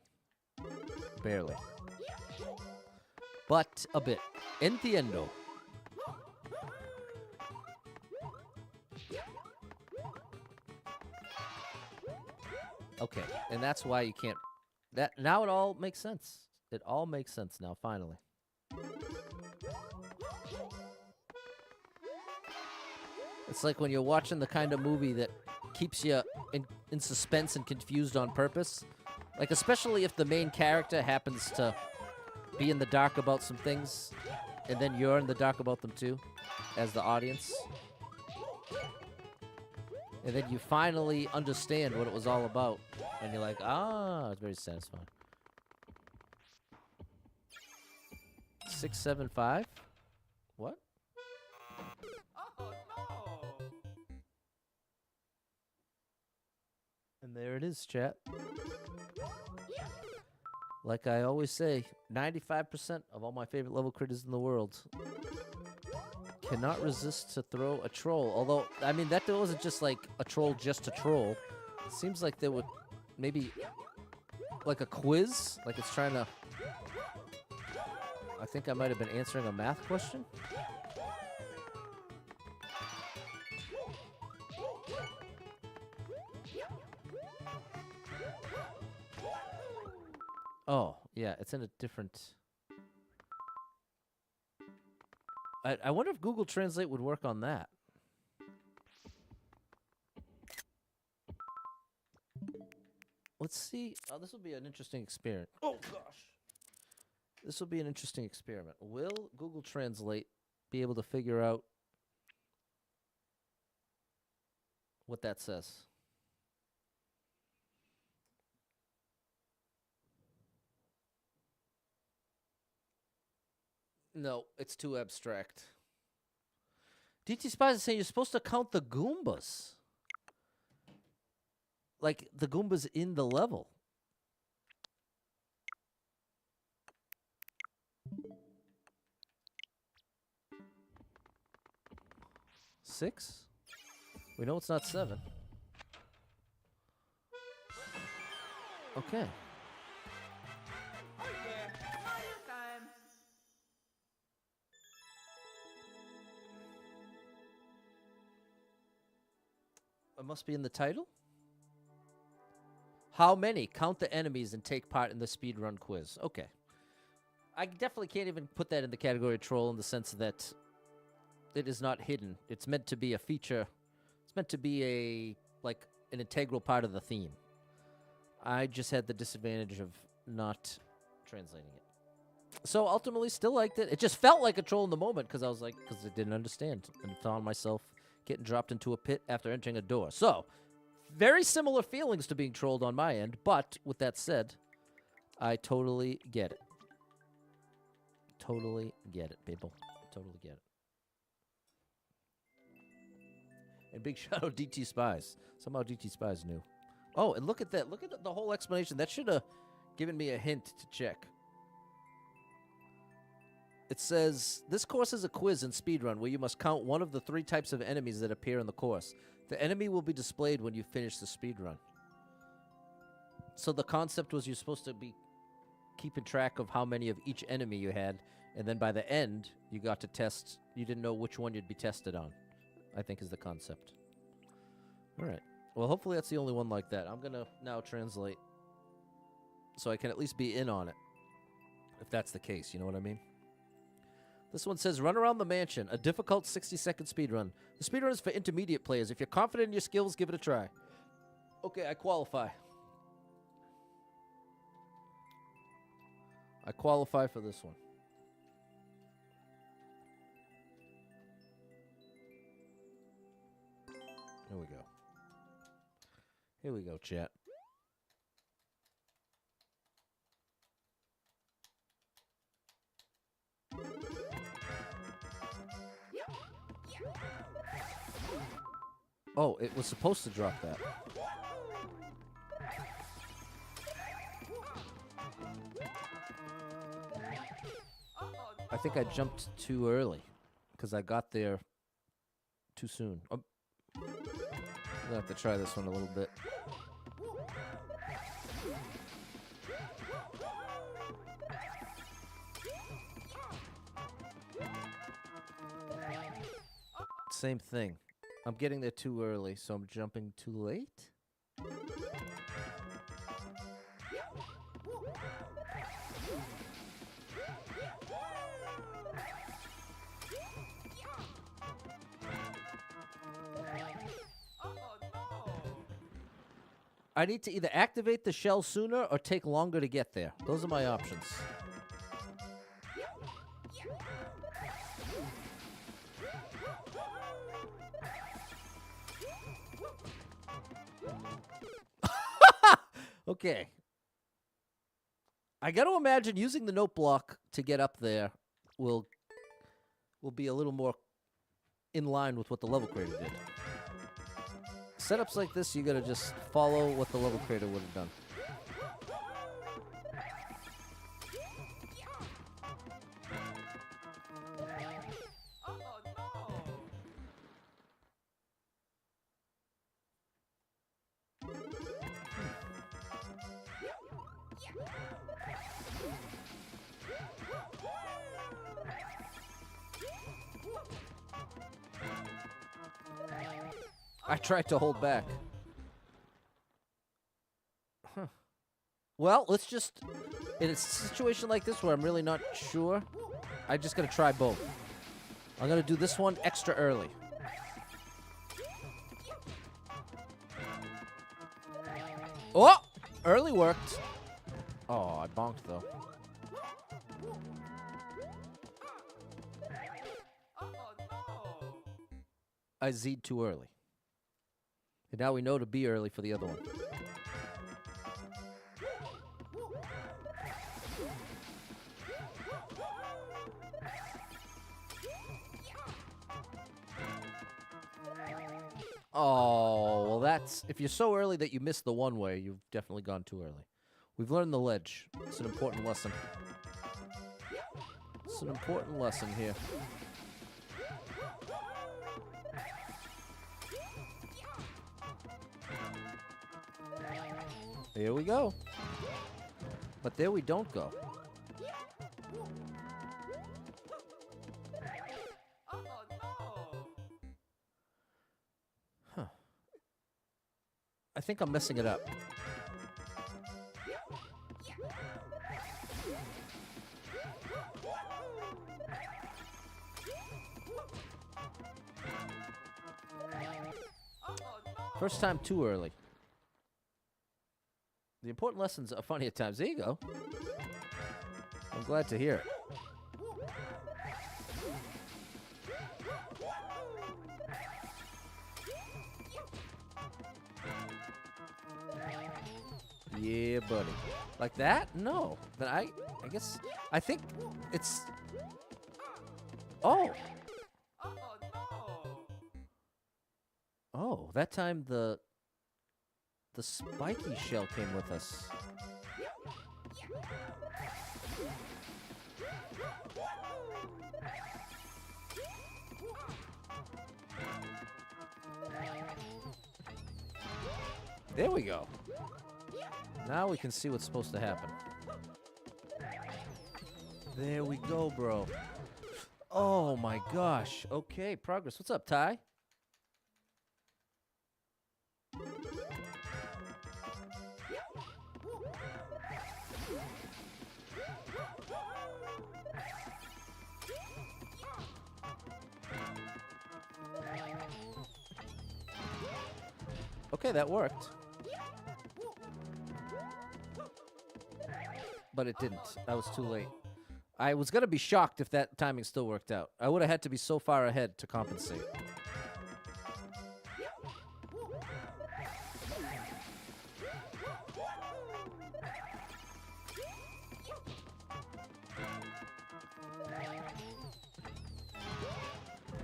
Barely. But a bit. Entiendo. Okay, and that's why you can't. That now it all makes sense. It all makes sense now. Finally. It's like when you're watching the kind of movie that keeps you in suspense and confused on purpose. Like, especially if the main character happens to be in the dark about some things, and then you're in the dark about them too, as the audience. And then you finally understand what it was all about, and you're like, ah, it's very satisfying. 675? What? Oh no! And there it is, chat. Like I always say, 95% of all my favorite level critters in the world cannot resist to throw a troll. Although, I mean, that wasn't just like a troll just to troll. It seems like there would maybe like a quiz, like it's trying to... I think I might have been answering a math question. Oh, yeah, it's in a different... I wonder if Google Translate would work on that. Let's see. Oh, this will be an interesting experiment. Oh, gosh. This will be an interesting experiment. Will Google Translate be able to figure out what that says? No, it's too abstract. DT Spies is saying you're supposed to count the Goombas. Like, the Goombas in the level. Six? We know it's not seven. Okay. Oh yeah, Mario time! It must be in the title. How many? Count the enemies and take part in the speedrun quiz. Okay. I definitely can't even put that in the category of troll in the sense that it is not hidden. It's meant to be a feature. It's meant to be like an integral part of the theme. I just had the disadvantage of not translating it. So ultimately still liked it. It just felt like a troll in the moment because I didn't understand and found myself getting dropped into a pit after entering a door. So, very similar feelings to being trolled on my end, but with that said, I totally get it. Totally get it, people. Totally get it. And big shout out DT Spies. Somehow DT Spies knew. Oh, and look at that. Look at the whole explanation. That should have given me a hint to check. It says, this course is a quiz and speedrun where you must count one of the 3 types of enemies that appear in the course. The enemy will be displayed when you finish the speedrun. So the concept was you're supposed to be keeping track of how many of each enemy you had, and then by the end, you got to test. You didn't know which one you'd be tested on, I think is the concept. All right. Well, hopefully that's the only one like that. I'm going to now translate so I can at least be in on it, if that's the case. You know what I mean? This one says, run around the mansion, a difficult 60-second speedrun. The speedrun is for intermediate players. If you're confident in your skills, give it a try. Okay, I qualify. I qualify for this one. Here we go. Here we go, chat. Oh, it was supposed to drop that. I think I jumped too early because I got there too soon. I'm gonna have to try this one a little bit. Same thing. I'm getting there too early, so I'm jumping too late? I need to either activate the shell sooner or take longer to get there. Those are my options. Okay. I got to imagine using the note block to get up there will be a little more in line with what the level creator did. Setups like this, you got to just follow what the level creator would have done. Oh no! I tried to hold back. Huh. Well, let's just... In a situation like this where I'm really not sure, I just gotta try both. I'm gonna do this one extra early. Oh! Early worked. Oh, I bonked, though. Oh no! I Z'd too early. And now we know to be early for the other one. Oh, well that's... If you're so early that you missed the one-way, you've definitely gone too early. We've learned the ledge. It's an important lesson. It's an important lesson here. Here we go. But there we don't go. Oh no! Huh. I think I'm messing it up. Oh no! First time too early. The important lessons are funny at times. There you go. I'm glad to hear it. Yeah, buddy. Like that? No. Then I guess... I think it's... Oh! Oh no! Oh, that time the spiky shell came with us. There we go. Now we can see what's supposed to happen. There we go, bro. Oh my gosh. Okay, progress. What's up, Ty? Okay, that worked. But it didn't. I was too late. I was going to be shocked if that timing still worked out. I would have had to be so far ahead to compensate.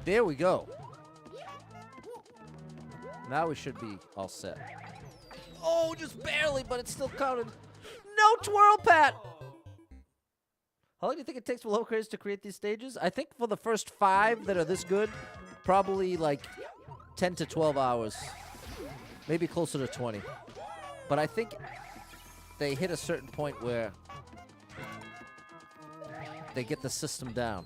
There we go. Now we should be all set. Oh, just barely, but it still counted. No twirl pat! How long do you think it takes for level creators to create these stages? I think for the first 5 that are this good, probably like 10 to 12 hours. Maybe closer to 20. But I think they hit a certain point where they get the system down.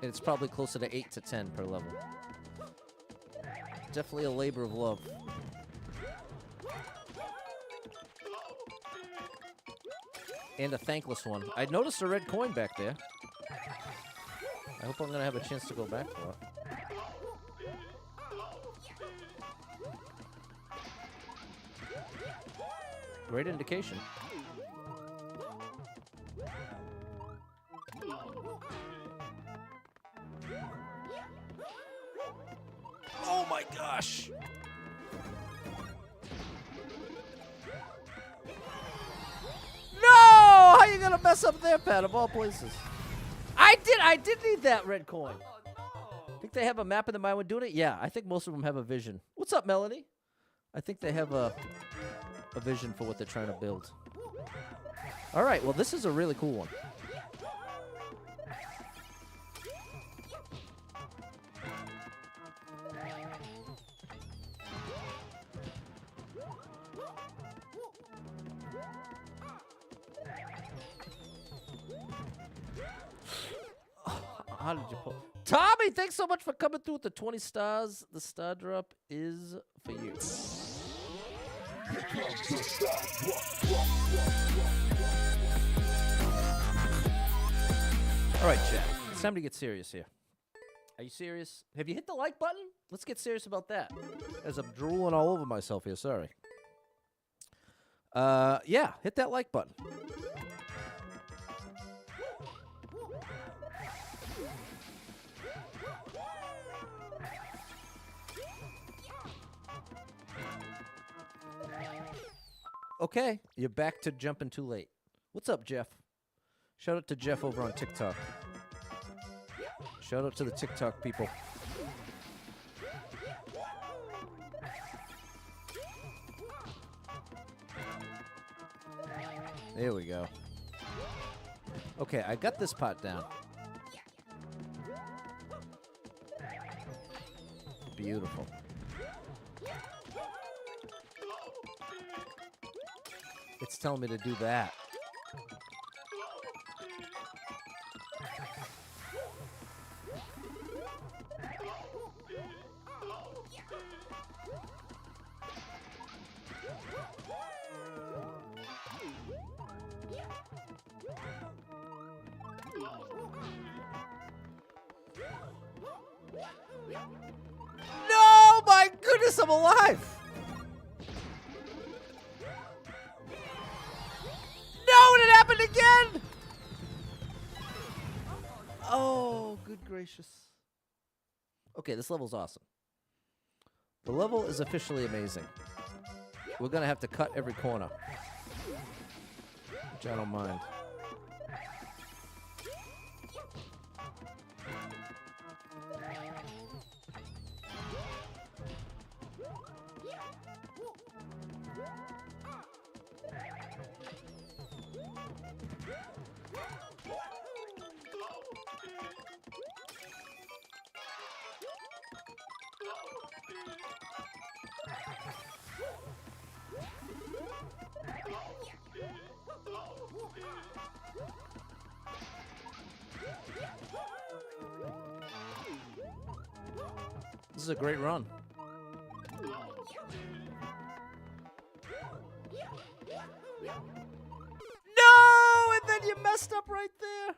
And it's probably closer to 8 to 10 per level. Definitely a labor of love. And a thankless one. I noticed a red coin back there. I hope I'm going to have a chance to go back for it. Great indication. Oh my gosh! No! How you gonna mess up there, Pat, of all places? I did need that red coin. Oh no! Think they have a map in the mind when doing it? Yeah, I think most of them have a vision. What's up, Melanie? I think they have a vision for what they're trying to build. All right, well, this is a really cool one. How did you pull? Tommy, thanks so much for coming through with the 20 stars. The star drop is for you. All right, chat. It's time to get serious here. Are you serious? Have you hit the like button? Let's get serious about that. As I'm drooling all over myself here. Sorry. Yeah, hit that like button. Okay, you're back to jumping too late. What's up, Jeff? Shout out to Jeff over on TikTok. Shout out to the TikTok people. There we go. Okay, I got this part down. Beautiful. It's telling me to do that. No, my goodness, I'm alive. No, and it happened again. Oh, good gracious. Okay, this level's awesome. The level is officially amazing. We're going to have to cut every corner, which I don't mind. This is a great run. No, and then you messed up right there.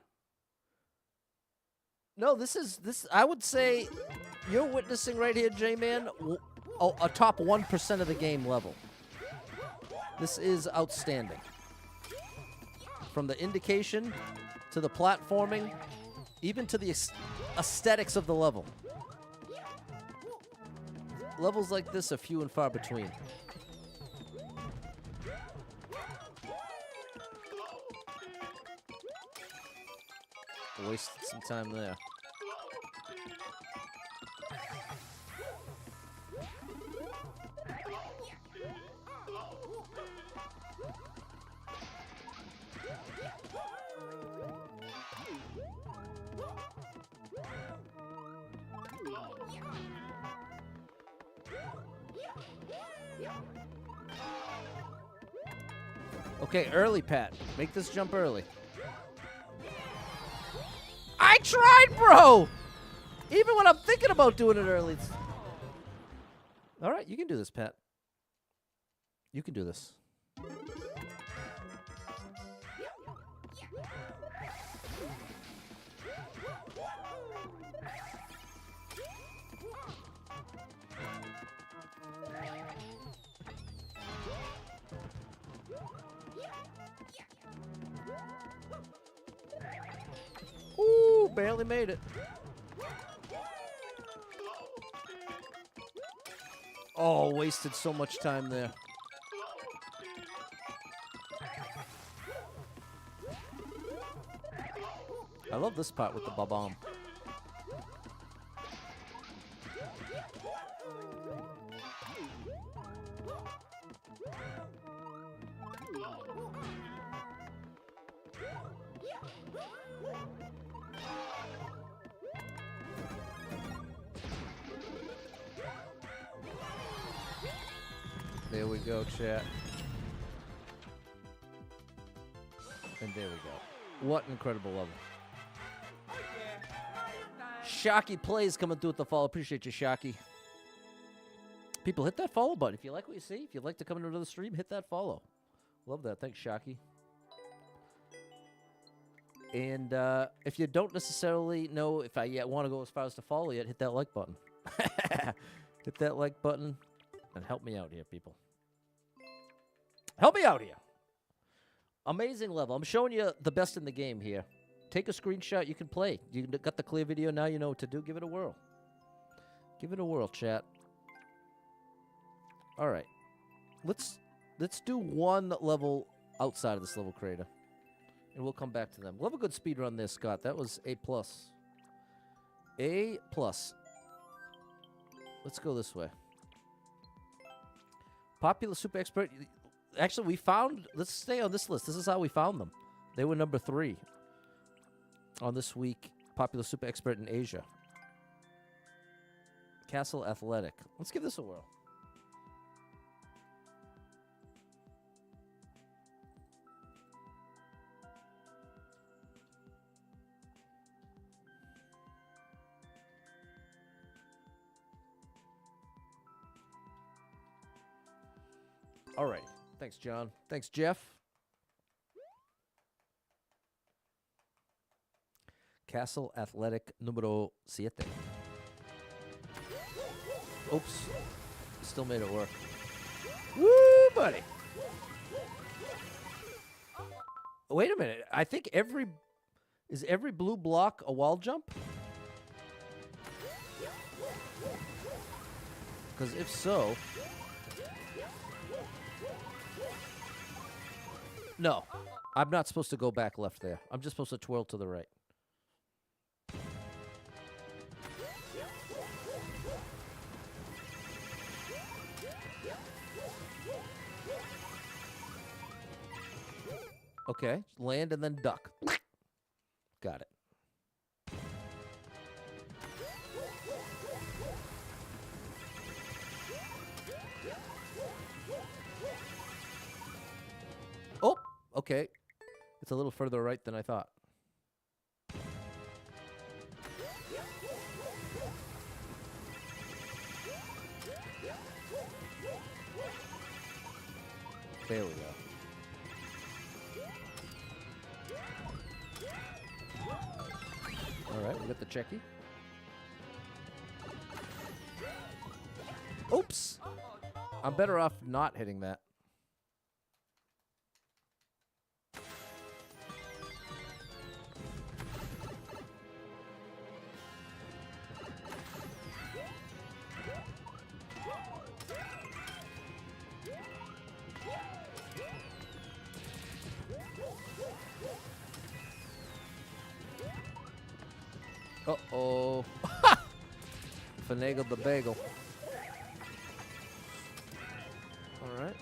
No, this I would say you're witnessing right here, J-Man, a top 1% of the game level. This is outstanding. From the indication to the platforming, even to the aesthetics of the level. Levels like this are few and far between. Wasted some time there. Okay, early, Pat. Make this jump early. I tried, bro! Even when I'm thinking about doing it early. All right, you can do this, Pat. You can do this. barely made it. Oh, wasted so much time there. I love this part with the bomb. There we go, chat. And there we go. What an incredible level. Oh yeah, now you're done. Shocky Plays coming through with the follow. Appreciate you, Shocky. People, hit that follow button. If you like what you see, if you'd like to come into another stream, hit that follow. Love that. Thanks, Shocky. And if you don't necessarily know if I yet want to go as far as to follow yet, hit that like button. Hit that like button and help me out here, people. Help me out here. Amazing level. I'm showing you the best in the game here. Take a screenshot. You can play. You got the clear video. Now you know what to do. Give it a whirl. Give it a whirl, chat. All right. Let's do one level outside of this level creator. And we'll come back to them. We'll have a good speed run there, Scott. That was A+. A+. Let's go this way. Popular Super Expert. Actually, we found... Let's stay on this list. This is how we found them. They were number 3 on this week. Popular Super Expert in Asia. Castle Athletic. Let's give this a whirl. All right. Thanks, John. Thanks, Jeff. Castle Athletic número 7. Oops. Still made it work. Woo, buddy. Wait a minute. I think is every blue block a wall jump? Because if so... No, I'm not supposed to go back left there. I'm just supposed to twirl to the right. Okay, land and then duck. Got it. Oh, okay. It's a little further right than I thought. There we go. All right, we got the checky. Oops! I'm better off not hitting that. Uh-oh. Finagled the bagel. All right.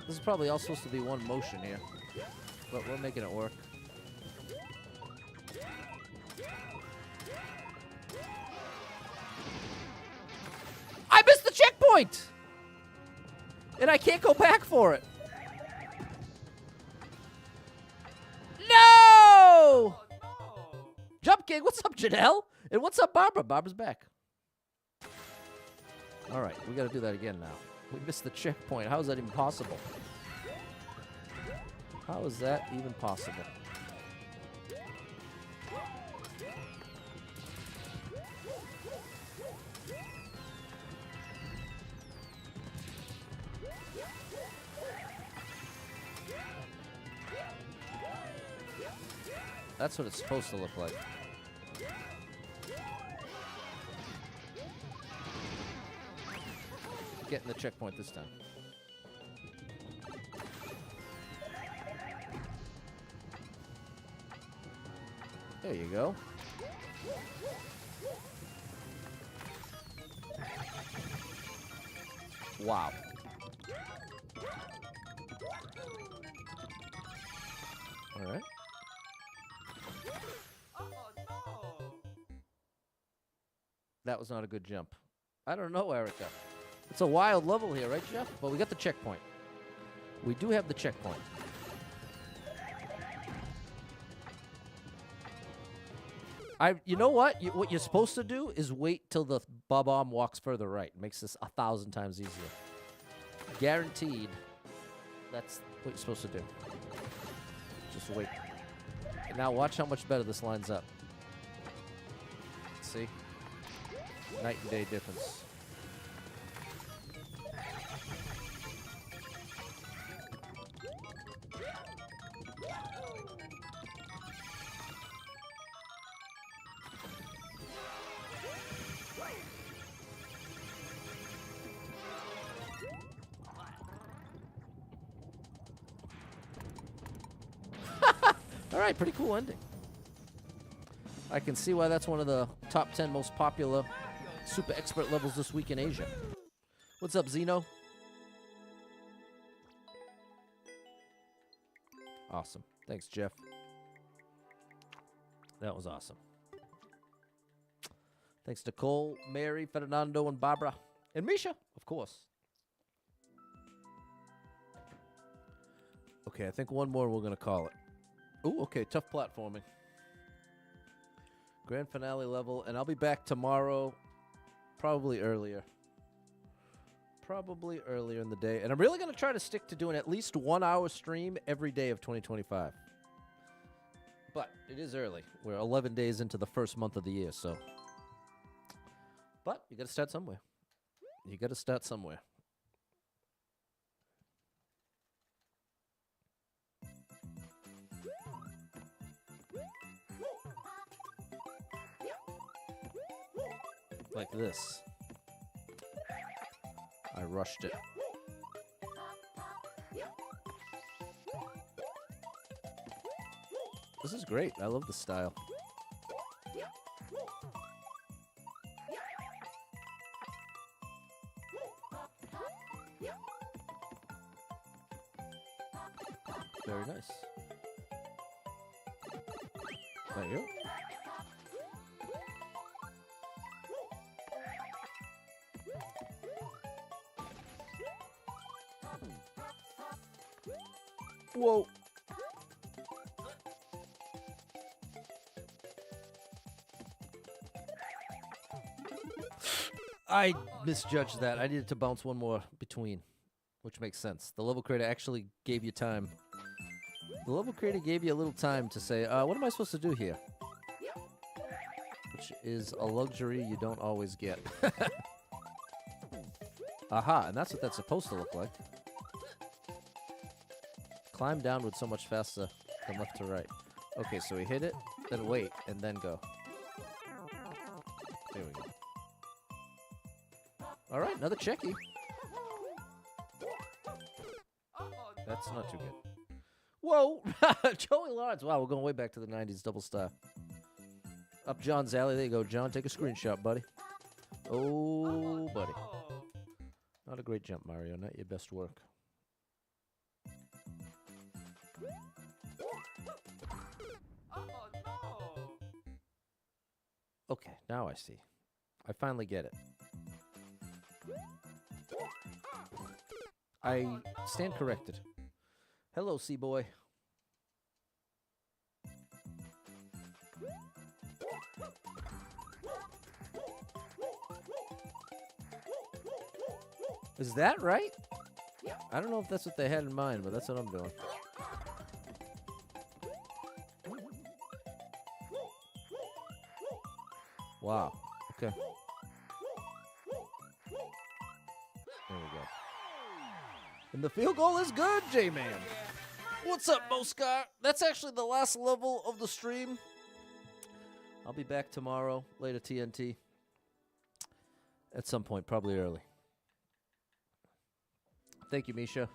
This is probably all supposed to be one motion here, but we're making it work. I missed the checkpoint! And I can't go back for it. No! Jump King, what's up, Janelle? And what's up, Barbara? Barbara's back. All right, we got to do that again now. We missed the checkpoint. How is that even possible? How is that even possible? That's what it's supposed to look like. Getting the checkpoint this time. There you go. Wow. All right. Oh no! That was not a good jump. I don't know, Erica. It's a wild level here, right, Jeff? But we got the checkpoint. We do have the checkpoint. You know what? What you're supposed to do is wait till the bomb walks further right. It makes this 1,000 times easier. Guaranteed. That's what you're supposed to do. Just wait. And now watch how much better this lines up. See? Night and day difference. All right, pretty cool ending. I can see why that's one of the top 10 most popular super expert levels this week in Asia. What's up, Zeno? Awesome. Thanks, Jeff. That was awesome. Thanks to Cole, Mary, Fernando, and Barbara. And Misha, of course. Okay, I think one more we're going to call it. Ooh, okay, tough platforming. Grand finale level, and I'll be back tomorrow, probably earlier. Probably earlier in the day. And I'm really going to try to stick to doing at least 1 hour stream every day of 2025. But it is early. We're 11 days into the first month of the year, so. But you got to start somewhere. You got to start somewhere. Like this. I rushed it. This is great. I love the style. Very nice. There you go. Whoa. I misjudged that. I needed to bounce one more between, which makes sense. The level creator actually gave you time. The level creator gave you a little time to say, what am I supposed to do here? Which is a luxury you don't always get. Aha, and that's what that's supposed to look like. Climb downward so much faster than left to right. Okay, so we hit it, then wait, and then go. There we go. All right, another checky. That's not too good. Whoa! Joey Lawrence. Wow, we're going way back to the 90s. Double star. Up John's alley. There you go, John. Take a screenshot, buddy. Oh, buddy. Not a great jump, Mario. Not your best work. Okay, now I see. I finally get it. I stand corrected. Hello, C-Boy. Is that right? I don't know if that's what they had in mind, but that's what I'm doing. Wow. Okay. There we go. And the field goal is good, J-Man. What's up, Moscar? That's actually the last level of the stream. I'll be back tomorrow, later TNT. At some point, probably early. Thank you, Misha.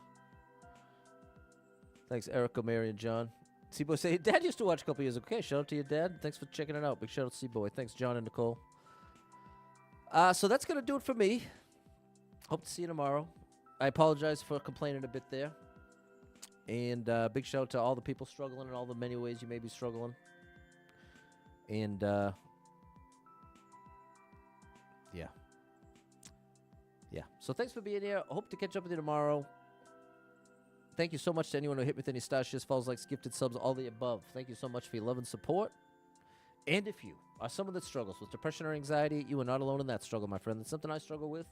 Thanks, Erica, Mary, and John. C-Boy say, Dad used to watch a couple years ago. Okay, shout out to your dad. Thanks for checking it out. Big shout out to C-Boy. Thanks, John and Nicole. So that's going to do it for me. Hope to see you tomorrow. I apologize for complaining a bit there. And big shout out to all the people struggling in all the many ways you may be struggling. And, yeah. Yeah. So thanks for being here. Hope to catch up with you tomorrow. Thank you so much to anyone who hit me with any stars, shares, follows, likes, gifted subs, all the above. Thank you so much for your love and support. And if you are someone that struggles with depression or anxiety, you are not alone in that struggle, my friend. That's something I struggle with.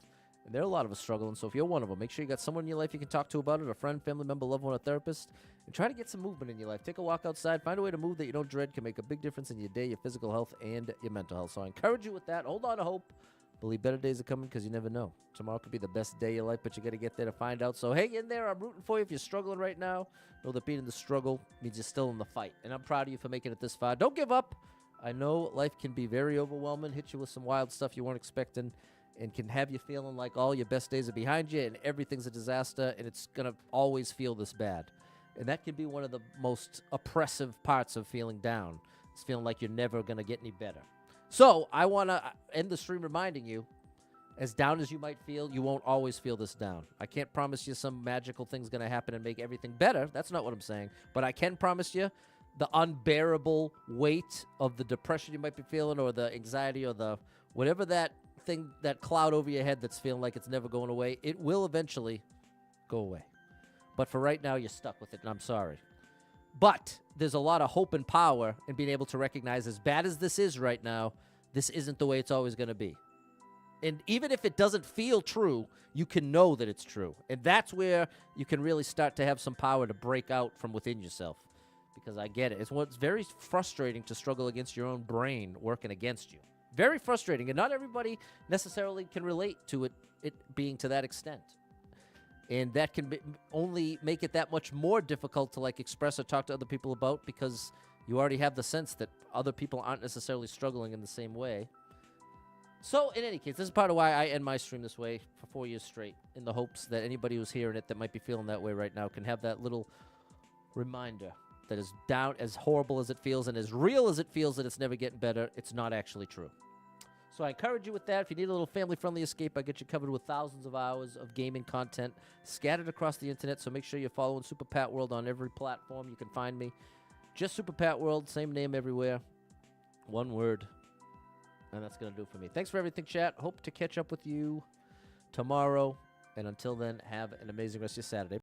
And there are a lot of us struggling. So if you're one of them, make sure you got someone in your life you can talk to about it, a friend, family member, loved one, a therapist. And try to get some movement in your life. Take a walk outside. Find a way to move that you don't dread. Can make a big difference in your day, your physical health, and your mental health. So I encourage you with that. Hold on to hope. Believe better days are coming because you never know. Tomorrow could be the best day of your life, but you got to get there to find out. So hang in there. I'm rooting for you. If you're struggling right now, know that being in the struggle means you're still in the fight. And I'm proud of you for making it this far. Don't give up. I know life can be very overwhelming, hit you with some wild stuff you weren't expecting, and can have you feeling like all your best days are behind you and everything's a disaster, and it's going to always feel this bad. And that can be one of the most oppressive parts of feeling down. It's feeling like you're never going to get any better. So I want to end the stream reminding you, as down as you might feel, you won't always feel this down. I can't promise you some magical thing's going to happen and make everything better. That's not what I'm saying. But I can promise you the unbearable weight of the depression you might be feeling, or the anxiety, or the whatever that thing, that cloud over your head that's feeling like it's never going away, it will eventually go away. But for right now, you're stuck with it, and I'm sorry. But there's a lot of hope and power in being able to recognize, as bad as this is right now, this isn't the way it's always going to be. And even if it doesn't feel true, you can know that it's true. And that's where you can really start to have some power to break out from within yourself. Because I get it. It's very frustrating to struggle against your own brain working against you. Very frustrating. And not everybody necessarily can relate to it being to that extent. And that can only make it that much more difficult to like express or talk to other people about, because you already have the sense that other people aren't necessarily struggling in the same way. So, in any case, this is part of why I end my stream this way for 4 years straight, in the hopes that anybody who's hearing it that might be feeling that way right now can have that little reminder that is down, as horrible as it feels and as real as it feels that it's never getting better, it's not actually true. So I encourage you with that. If you need a little family-friendly escape, I get you covered with thousands of hours of gaming content scattered across the internet, so make sure you're following Super Pat World on every platform you can find me. Just Super Pat World, same name everywhere. One word. And that's going to do it for me. Thanks for everything, chat. Hope to catch up with you tomorrow. And until then, have an amazing rest of your Saturday.